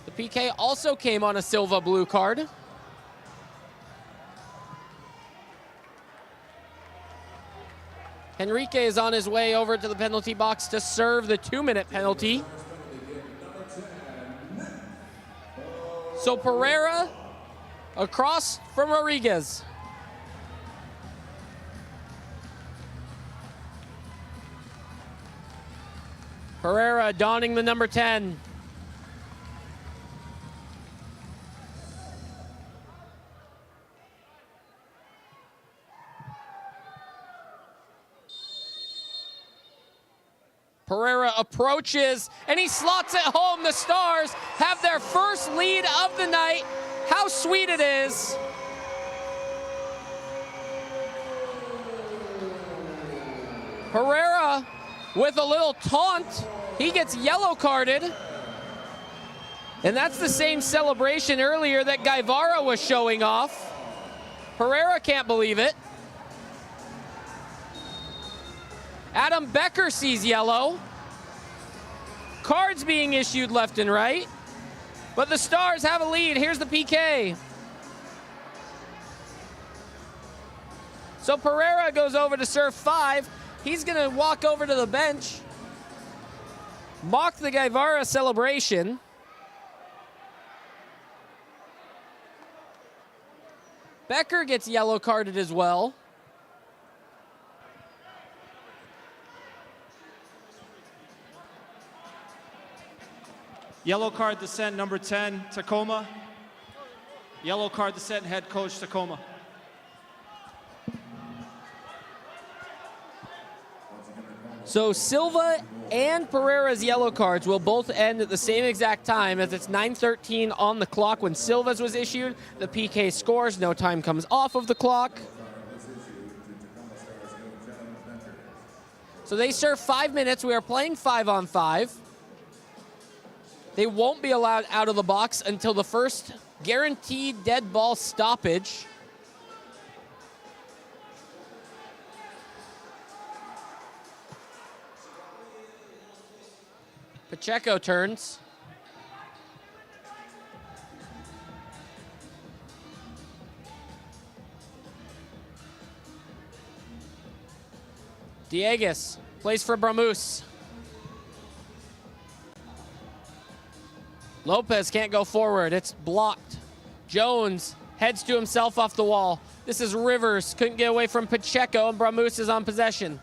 The PK also came on a Silva blue card. Henrique is on his way over to the penalty box to serve the 2-minute penalty. So Pereira across from Rodriguez. Pereira donning the number 10. Pereira approaches, and he slots it home. The Stars have their first lead of the night. How sweet it is. Pereira with a little taunt. He gets yellow carded. And that's the same celebration earlier that Guevara was showing off. Pereira can't believe it. Adam Becker sees yellow. Cards being issued left and right. But the Stars have a lead. Here's the PK. So Pereira goes over to serve 5. He's going to walk over to the bench, mock the Guevara celebration. Becker gets yellow carded as well. Yellow card to send number 10, Tacoma. Yellow card to send head coach Tacoma. So Silva and Pereira's yellow cards will both end at the same exact time, as it's 9:13 on the clock when Silva's was issued. The PK scores, no time comes off of the clock. So they serve 5 minutes. We are playing 5-on-5. They won't be allowed out of the box until the first guaranteed dead ball stoppage. Pacheco turns. Dieguez plays for Bramus. Lopez can't go forward. It's blocked. Jones heads to himself off the wall. This is Rivers. Couldn't get away from Pacheco, and Bramus is on possession.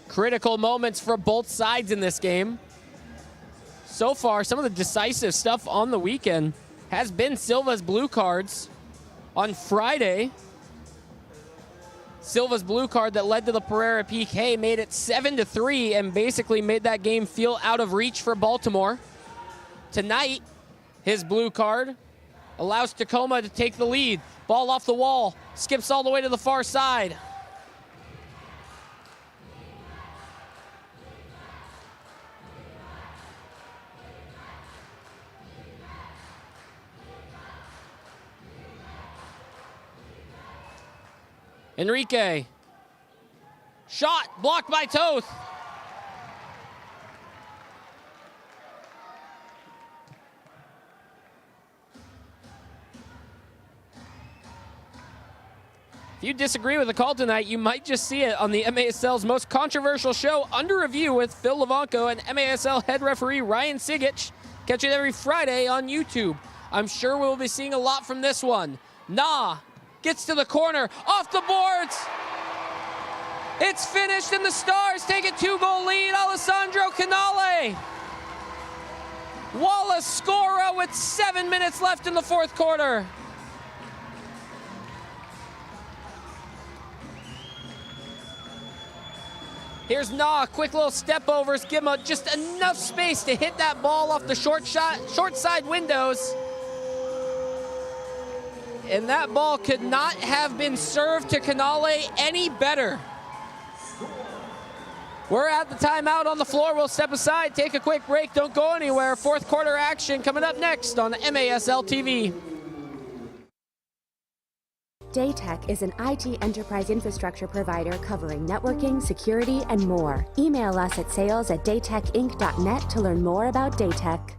Critical moments for both sides in this game. So far, some of the decisive stuff on the weekend has been Silva's blue cards. On Friday, Silva's blue card that led to the Pereira PK made it 7-3 and basically made that game feel out of reach for Baltimore. Tonight, his blue card allows Tacoma to take the lead. Ball off the wall, skips all the way to the far side. Enrique. Shot blocked by Toth. If you disagree with the call tonight, you might just see it on the MASL's most controversial show, Under Review, with Phil Levanco and MASL head referee Ryan Sigich. Catch it every Friday on YouTube. I'm sure we'll be seeing a lot from this one. Nah gets to the corner, off the boards. It's finished, and the Stars take a 2-goal lead. Alessandro Canale. Wallace scorer with 7 minutes left in the fourth quarter. Here's Nah, quick little step overs, give him just enough space to hit that ball off the short side windows. And that ball could not have been served to Canale any better. We're at the timeout on the floor. We'll step aside, take a quick break. Don't go anywhere. Fourth quarter action coming up next on MASL TV. Daytech is an IT enterprise infrastructure provider covering networking, security, and more. Email us at sales@daytechinc.net to learn more about Daytech.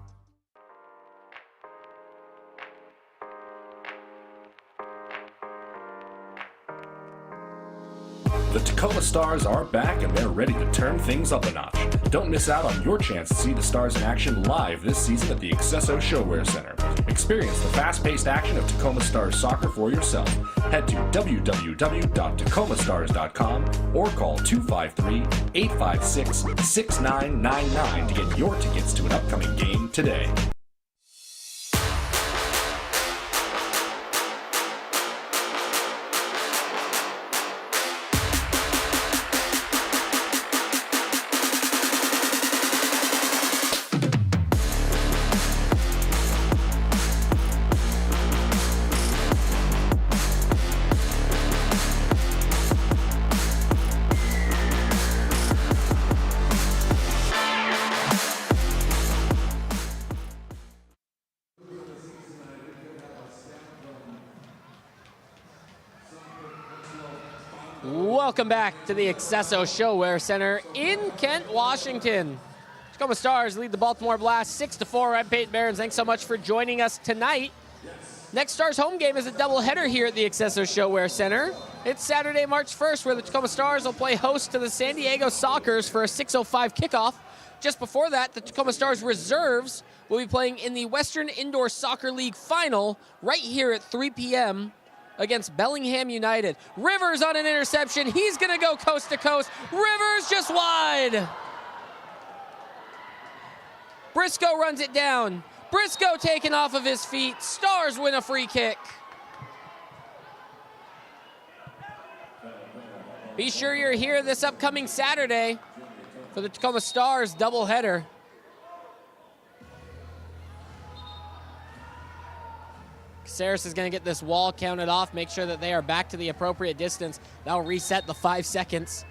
The Tacoma Stars are back and they're ready to turn things up a notch. Don't miss out on your chance to see the Stars in action live this season at the accesso ShoWare Center. Experience the fast-paced action of Tacoma Stars soccer for yourself. Head to www.tacomastars.com or call 253-856-6999 to get your tickets to an upcoming game today. Welcome back to the accesso ShoWare Center in Kent, Washington. Tacoma Stars lead the Baltimore Blast 6-4. I'm Peyton Behrens. Thanks so much for joining us tonight. Next Stars home game is a doubleheader here at the accesso ShoWare Center. It's Saturday, March 1st, where the Tacoma Stars will play host to the San Diego Sockers for a 6:05 kickoff. Just before that, the Tacoma Stars reserves will be playing in the Western Indoor Soccer League final right here at 3 p.m. against Bellingham United. Rivers on an interception. He's going to go coast to coast. Rivers just wide. Briscoe runs it down. Briscoe taken off of his feet. Stars win a free kick. Be sure you're here this upcoming Saturday for the Tacoma Stars doubleheader. Caceres is going to get this wall counted off, make sure that they are back to the appropriate distance. That'll reset the 5 seconds.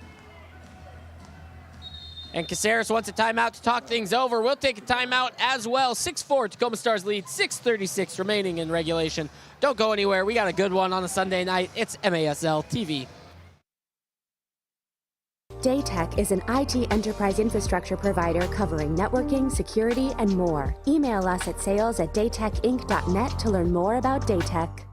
And Caceres wants a timeout to talk things over. We'll take a timeout as well. 6-4, Tacoma Stars lead, 6:36 remaining in regulation. Don't go anywhere. We got a good one on a Sunday night. It's MASL TV. Daytech is an IT enterprise infrastructure provider covering networking, security, and more. Email us at sales@daytechinc.net to learn more about Daytech.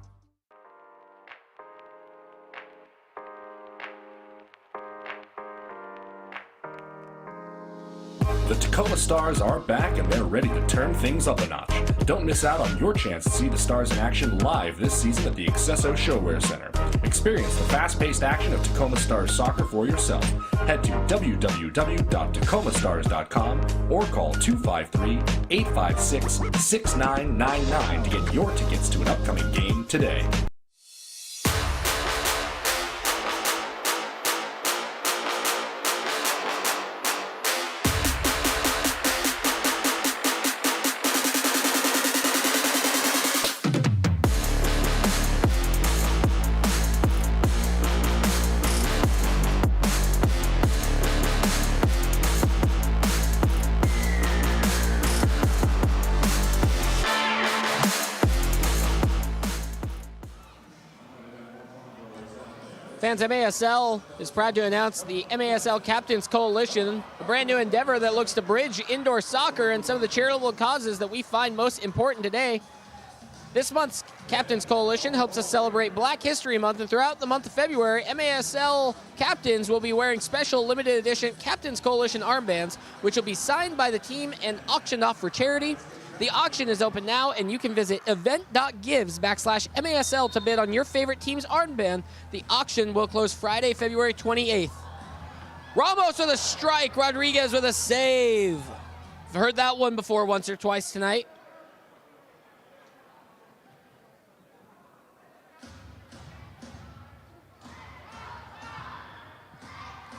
The Tacoma Stars are back and they're ready to turn things up a notch. Don't miss out on your chance to see the Stars in action live this season at the accesso ShoWare Center. Experience the fast-paced action of Tacoma Stars soccer for yourself. Head to www.tacomastars.com or call 253-856-6999 to get your tickets to an upcoming game today. Fans, MASL is proud to announce the MASL Captains Coalition, a brand new endeavor that looks to bridge indoor soccer and some of the charitable causes that we find most important today. This month's Captains Coalition helps us celebrate Black History Month, and throughout the month of February, MASL captains will be wearing special limited edition Captains Coalition armbands, which will be signed by the team and auctioned off for charity. The auction is open now, and you can visit event.gives/MASL to bid on your favorite team's armband. The auction will close Friday, February 28th. Ramos with a strike, Rodriguez with a save. I've heard that one before once or twice tonight.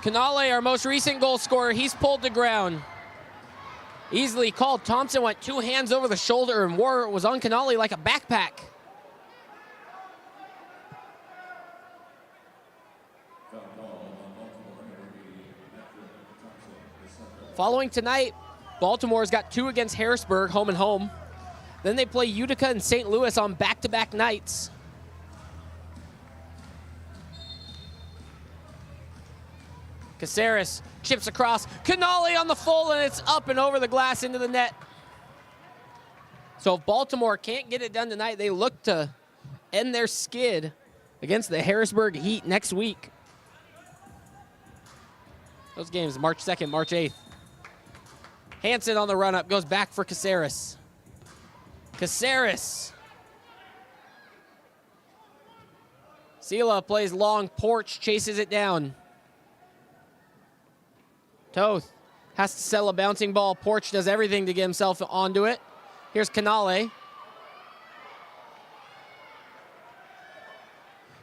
Canale, our most recent goal scorer, he's pulled to ground. Easily called. Thompson went 2 hands over the shoulder and was on Canale like a backpack. Following tonight, Baltimore's got 2 against Harrisburg, home and home. Then they play Utica and St. Louis on back-to-back nights. Caceres chips across. Canale on the full, and it's up and over the glass into the net. So if Baltimore can't get it done tonight, they look to end their skid against the Harrisburg Heat next week. Those games, March 2nd, March 8th. Hansen on the run-up, goes back for Caceres. Caceres. Sela plays long, Porch chases it down. Toth has to sell a bouncing ball. Porch does everything to get himself onto it. Here's Canale.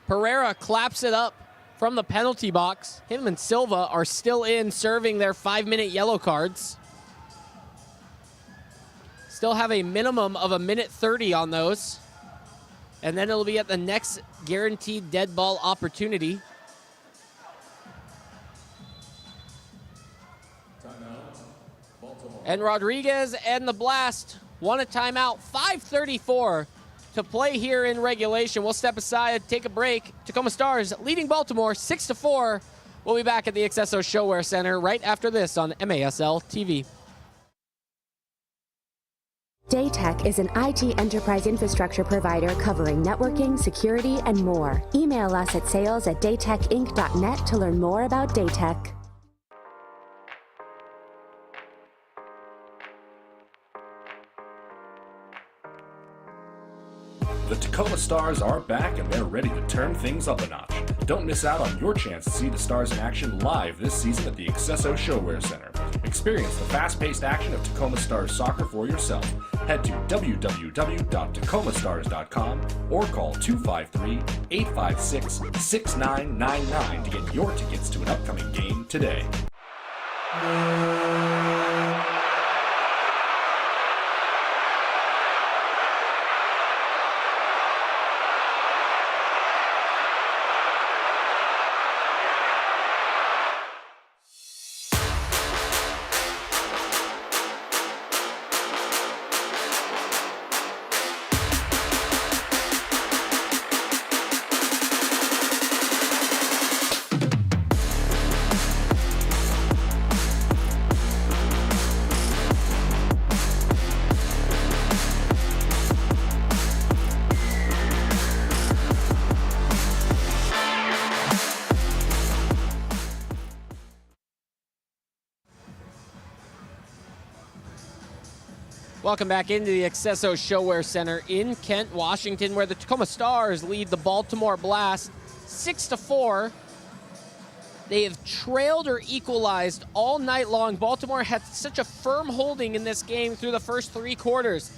Pereira claps it up from the penalty box. Him and Silva are still in, serving their 5-minute yellow cards. Still have a minimum of 1:30 on those. And then it'll be at the next guaranteed dead ball opportunity. And Rodriguez and the Blast want a timeout. 5:34 to play here in regulation. We'll step aside, take a break. Tacoma Stars leading Baltimore 6-4. We'll be back at the accesso ShoWare Center right after this on MASL TV. Daytech is an IT enterprise infrastructure provider covering networking, security, and more. Email us at sales@daytechinc.net to learn more about Daytech. The Tacoma Stars are back and they're ready to turn things up a notch. Don't miss out on your chance to see the Stars in action live this season at the accesso ShoWare Center. Experience the fast-paced action of Tacoma Stars soccer for yourself. Head to www.tacomastars.com or call 253-856-6999 to get your tickets to an upcoming game today. Welcome back into the accesso ShoWare Center in Kent, Washington, where the Tacoma Stars lead the Baltimore Blast 6-4. They have trailed or equalized all night long. Baltimore had such a firm holding in this game through the first three quarters,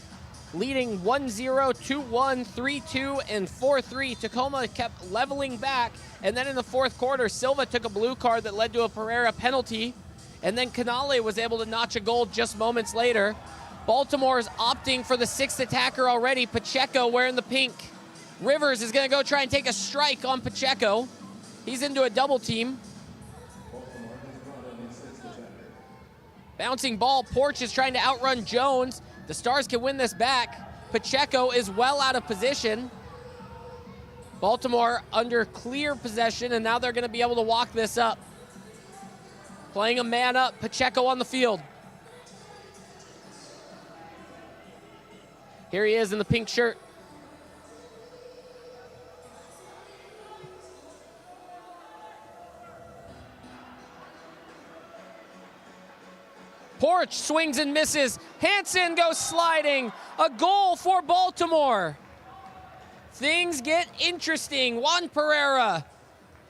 leading 1-0, 2-1, 3-2, and 4-3. Tacoma kept leveling back, and then in the fourth quarter, Silva took a blue card that led to a Pereira penalty, and then Canale was able to notch a goal just moments later. Baltimore's opting for the sixth attacker already. Pacheco wearing the pink. Rivers is going to go try and take a strike on Pacheco. He's into a double team. Bouncing ball. Porch is trying to outrun Jones. The Stars can win this back. Pacheco is well out of position. Baltimore under clear possession, and now they're going to be able to walk this up. Playing a man up. Pacheco on the field. Here he is in the pink shirt. Porch swings and misses. Hansen goes sliding. A goal for Baltimore. Things get interesting. Juan Pereira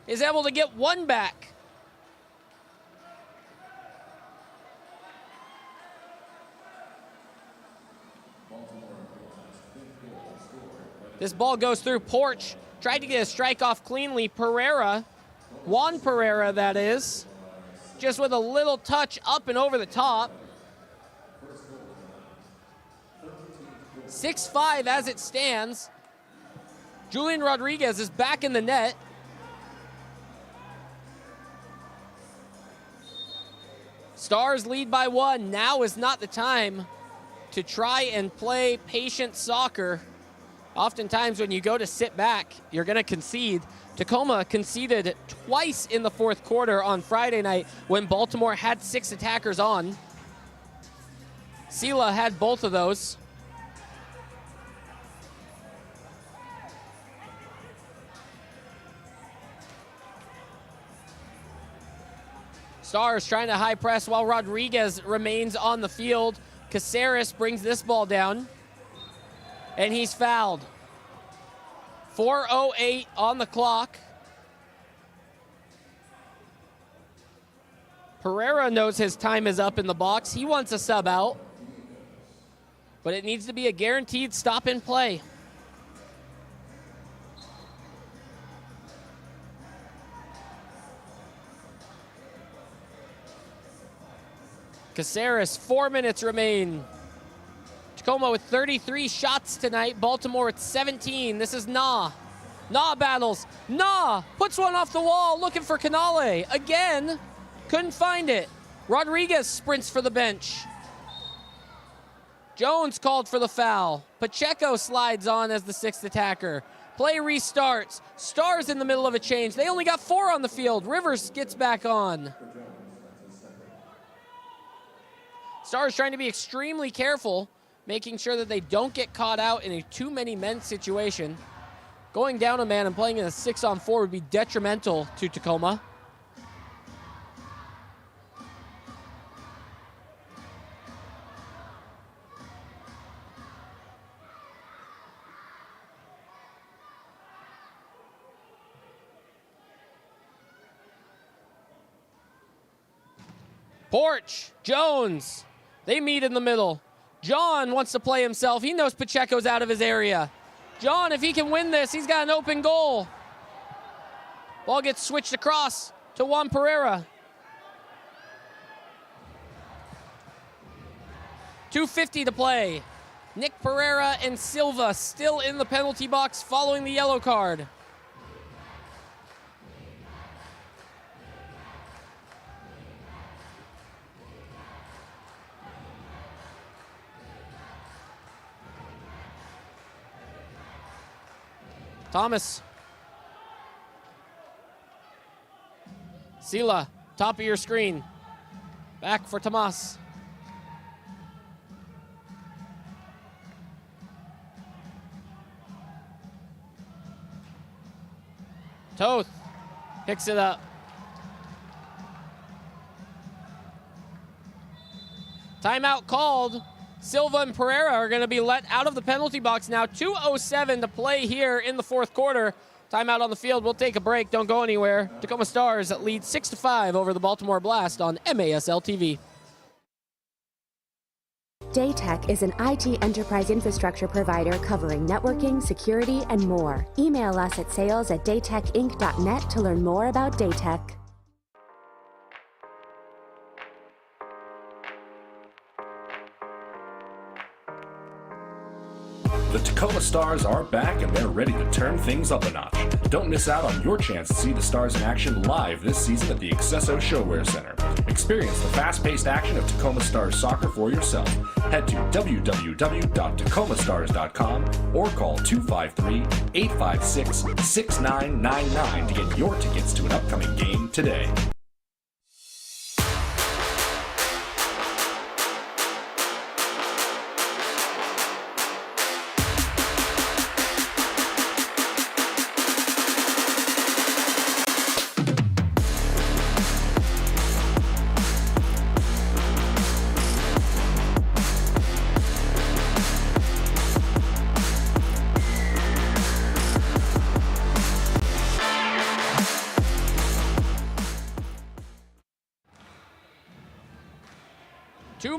is able to get one back. This ball goes through. Porch tried to get a strike off cleanly. Pereira, Juan Pereira that is, just with a little touch up and over the top. 6-5 as it stands. Julian Rodriguez is back in the net. Stars lead by one. Now is not the time to try and play patient soccer. Oftentimes when you go to sit back, you're going to concede. Tacoma conceded twice in the fourth quarter on Friday night when Baltimore had six attackers on. Sela had both of those. Stars trying to high press while Rodriguez remains on the field. Caceres brings this ball down, and he's fouled. 4:08 on the clock. Pereira knows his time is up in the box. He wants a sub out, but it needs to be a guaranteed stop and play. Caceres, 4 minutes remain. Tacoma with 33 shots tonight. Baltimore with 17. This is Na. Na battles. Na puts one off the wall, looking for Canale. Again, couldn't find it. Rodriguez sprints for the bench. Jones called for the foul. Pacheco slides on as the sixth attacker. Play restarts. Stars in the middle of a change. They only got 4 on the field. Rivers gets back on. Stars trying to be extremely careful making sure that they don't get caught out in a too many men situation. Going down a man and playing in a 6-on-4 would be detrimental to Tacoma. Porch, Jones, they meet in the middle. John wants to play himself. He knows Pacheco's out of his area. John, if he can win this, he's got an open goal. Ball gets switched across to Juan Pereira. 2:50 to play. Nick Pereira and Silva still in the penalty box following the yellow card. Thomas. Sila, top of your screen. Back for Tomas. Toth picks it up. Timeout called. Silva and Pereira are going to be let out of the penalty box now. 2:07 to play here in the fourth quarter. Timeout on the field. We'll take a break. Don't go anywhere. Tacoma Stars lead 6-5 over the Baltimore Blast on MASL TV. Daytech is an IT enterprise infrastructure provider covering networking, security, and more. Email us at sales@daytechinc.net to learn more about Daytech. The Tacoma Stars are back and they're ready to turn things up a notch. Don't miss out on your chance to see the Stars in action live this season at the accesso ShoWare Center. Experience the fast-paced action of Tacoma Stars soccer for yourself. Head to www.tacomastars.com or call 253-856-6999 to get your tickets to an upcoming game today.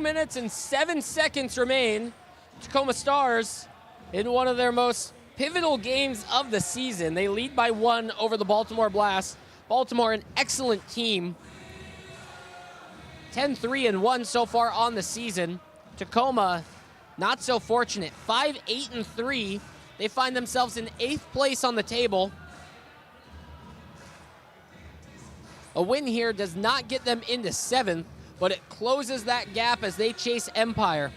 Minutes and 7 seconds remain. Tacoma Stars in one of their most pivotal games of the season. They lead by 1 over the Baltimore Blast. Baltimore, an excellent team. 10-3-1 so far on the season. Tacoma, not so fortunate. 5-8-3. They find themselves in 8th place on the table. A win here does not get them into 7th, but it closes that gap as they chase Empire.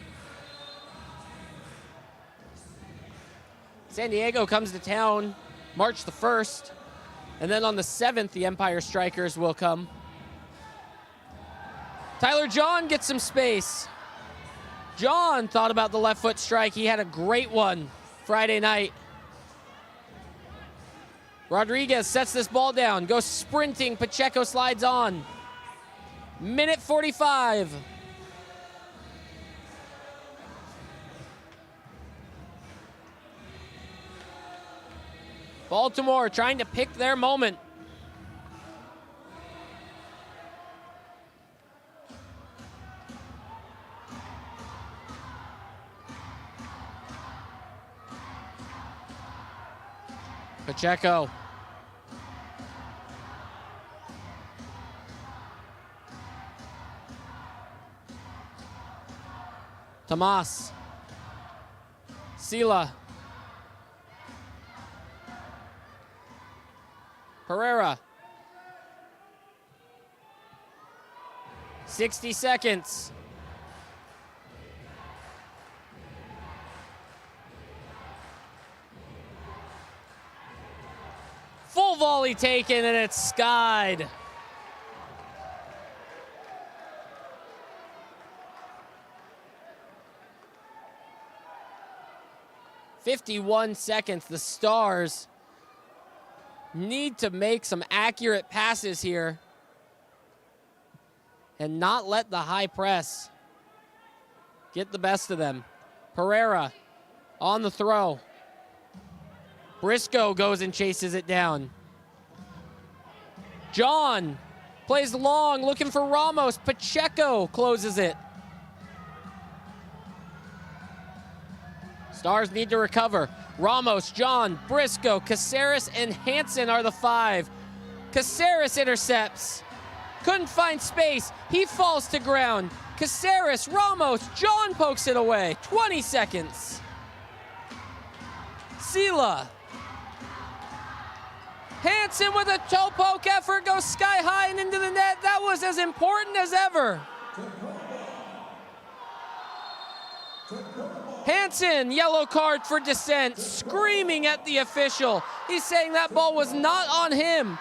San Diego comes to town March the 1st, and then on the 7th, the Empire Strikers will come. Tyler John gets some space. John thought about the left foot strike. He had a great one Friday night. Rodriguez sets this ball down, goes sprinting. Pacheco slides on. Minute 45. Baltimore trying to pick their moment. Pacheco. Tomas. Sila. Pereira. 60 seconds. Full volley taken, and it's skied. 51 seconds. The Stars need to make some accurate passes here and not let the high press get the best of them. Pereira on the throw. Briscoe goes and chases it down. John plays long, looking for Ramos. Pacheco closes it. Stars need to recover. Ramos, John, Briscoe, Caceres, and Hansen are the 5. Caceres intercepts. Couldn't find space. He falls to ground. Caceres, Ramos, John pokes it away. 20 seconds. Sela. Hansen with a toe poke effort goes sky high and into the net. That was as important as ever. Hansen, yellow card for dissent, screaming at the official. He's saying that ball was not on him.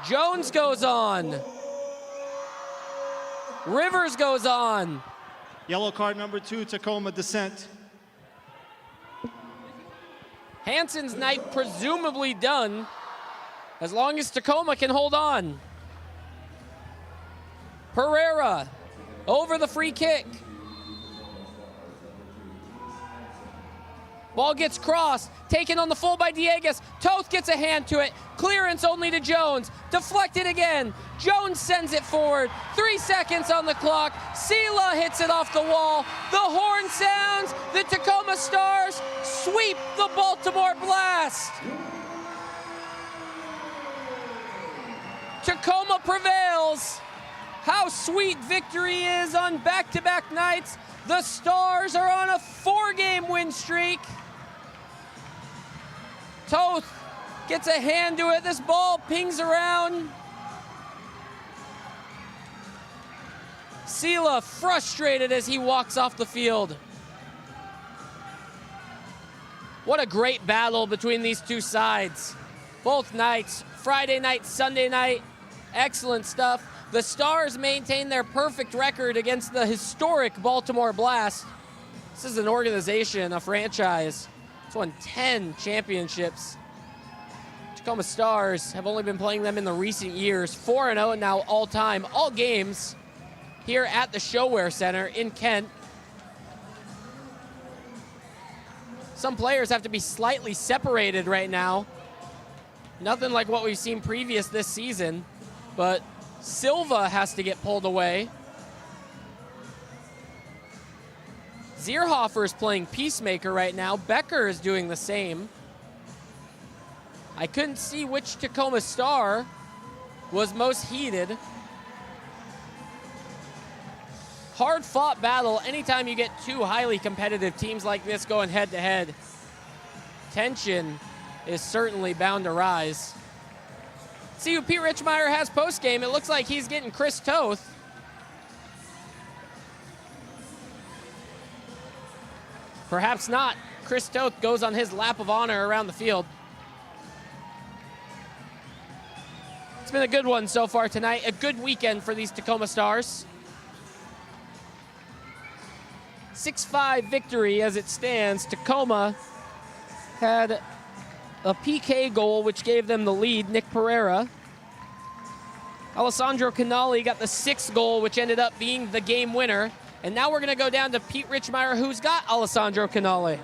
Jones goes on. Rivers goes on. Yellow card number 2, Tacoma dissent. Hansen's night presumably done, as long as Tacoma can hold on. Pereira over the free kick. Ball gets crossed, taken on the full by Dieguez. Toth gets a hand to it. Clearance only to Jones. Deflected again. Jones sends it forward. 3 seconds on the clock. Sela hits it off the wall. The horn sounds. The Tacoma Stars sweep the Baltimore Blast. Tacoma prevails. How sweet victory is on back-to-back nights. The Stars are on a 4-game win streak. Toth gets a hand to it. This ball pings around. Sela frustrated as he walks off the field. What a great battle between these two sides. Both nights, Friday night, Sunday night, excellent stuff. The Stars maintain their perfect record against the historic Baltimore Blast. This is an organization, a franchise. It's won 10 championships. Tacoma Stars have only been playing them in the recent years. 4-0 now all time, all games here at the ShoWare Center in Kent. Some players have to be slightly separated right now. Nothing like what we've seen previous this season, but Silva has to get pulled away. Zierhofer is playing peacemaker right now. Becker is doing the same. I couldn't see which Tacoma Star was most heated. Hard-fought battle anytime you get two highly competitive teams like this going head-to-head. Tension is certainly bound to rise. See who Pete Richmeyer has post-game. It looks like he's getting Chris Toth. Perhaps not. Chris Toth goes on his lap of honor around the field. It's been a good one so far tonight. A good weekend for these Tacoma Stars. 6-5 victory as it stands. Tacoma had a PK goal which gave them the lead, Nick Pereira. Alessandro Canali got the 6th goal which ended up being the game winner. And now we're gonna go down to Pete Richmeyer, who's got Alessandro Canali.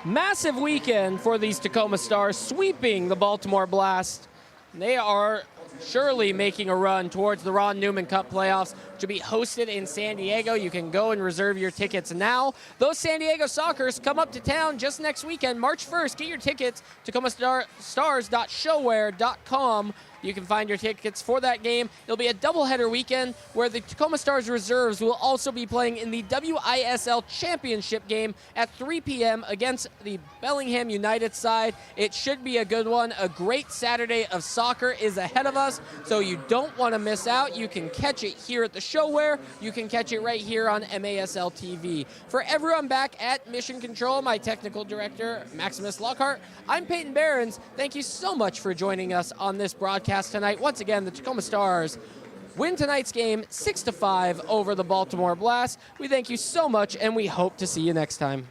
Massive weekend for these Tacoma Stars, sweeping the Baltimore Blast. They are surely making a run towards the Ron Newman Cup playoffs, which will be hosted in San Diego. You can go and reserve your tickets now. Those San Diego Sockers come up to town just next weekend, March 1st. Get your tickets, TacomaStars.ShoWare.com. You can find your tickets for that game. It'll be a doubleheader weekend where the Tacoma Stars reserves will also be playing in the WISL Championship game at 3 p.m. against the Bellingham United side. It should be a good one. A great Saturday of soccer is ahead of us, so you don't want to miss out. You can catch it here at the ShoWare. You can catch it right here on MASL TV. For everyone back at Mission Control, my technical director, Maximus Lockhart, I'm Peyton Behrens. Thank you so much for joining us on this broadcast tonight. Once again, the Tacoma Stars win tonight's game 6-5 over the Baltimore Blast. We thank you so much, and we hope to see you next time.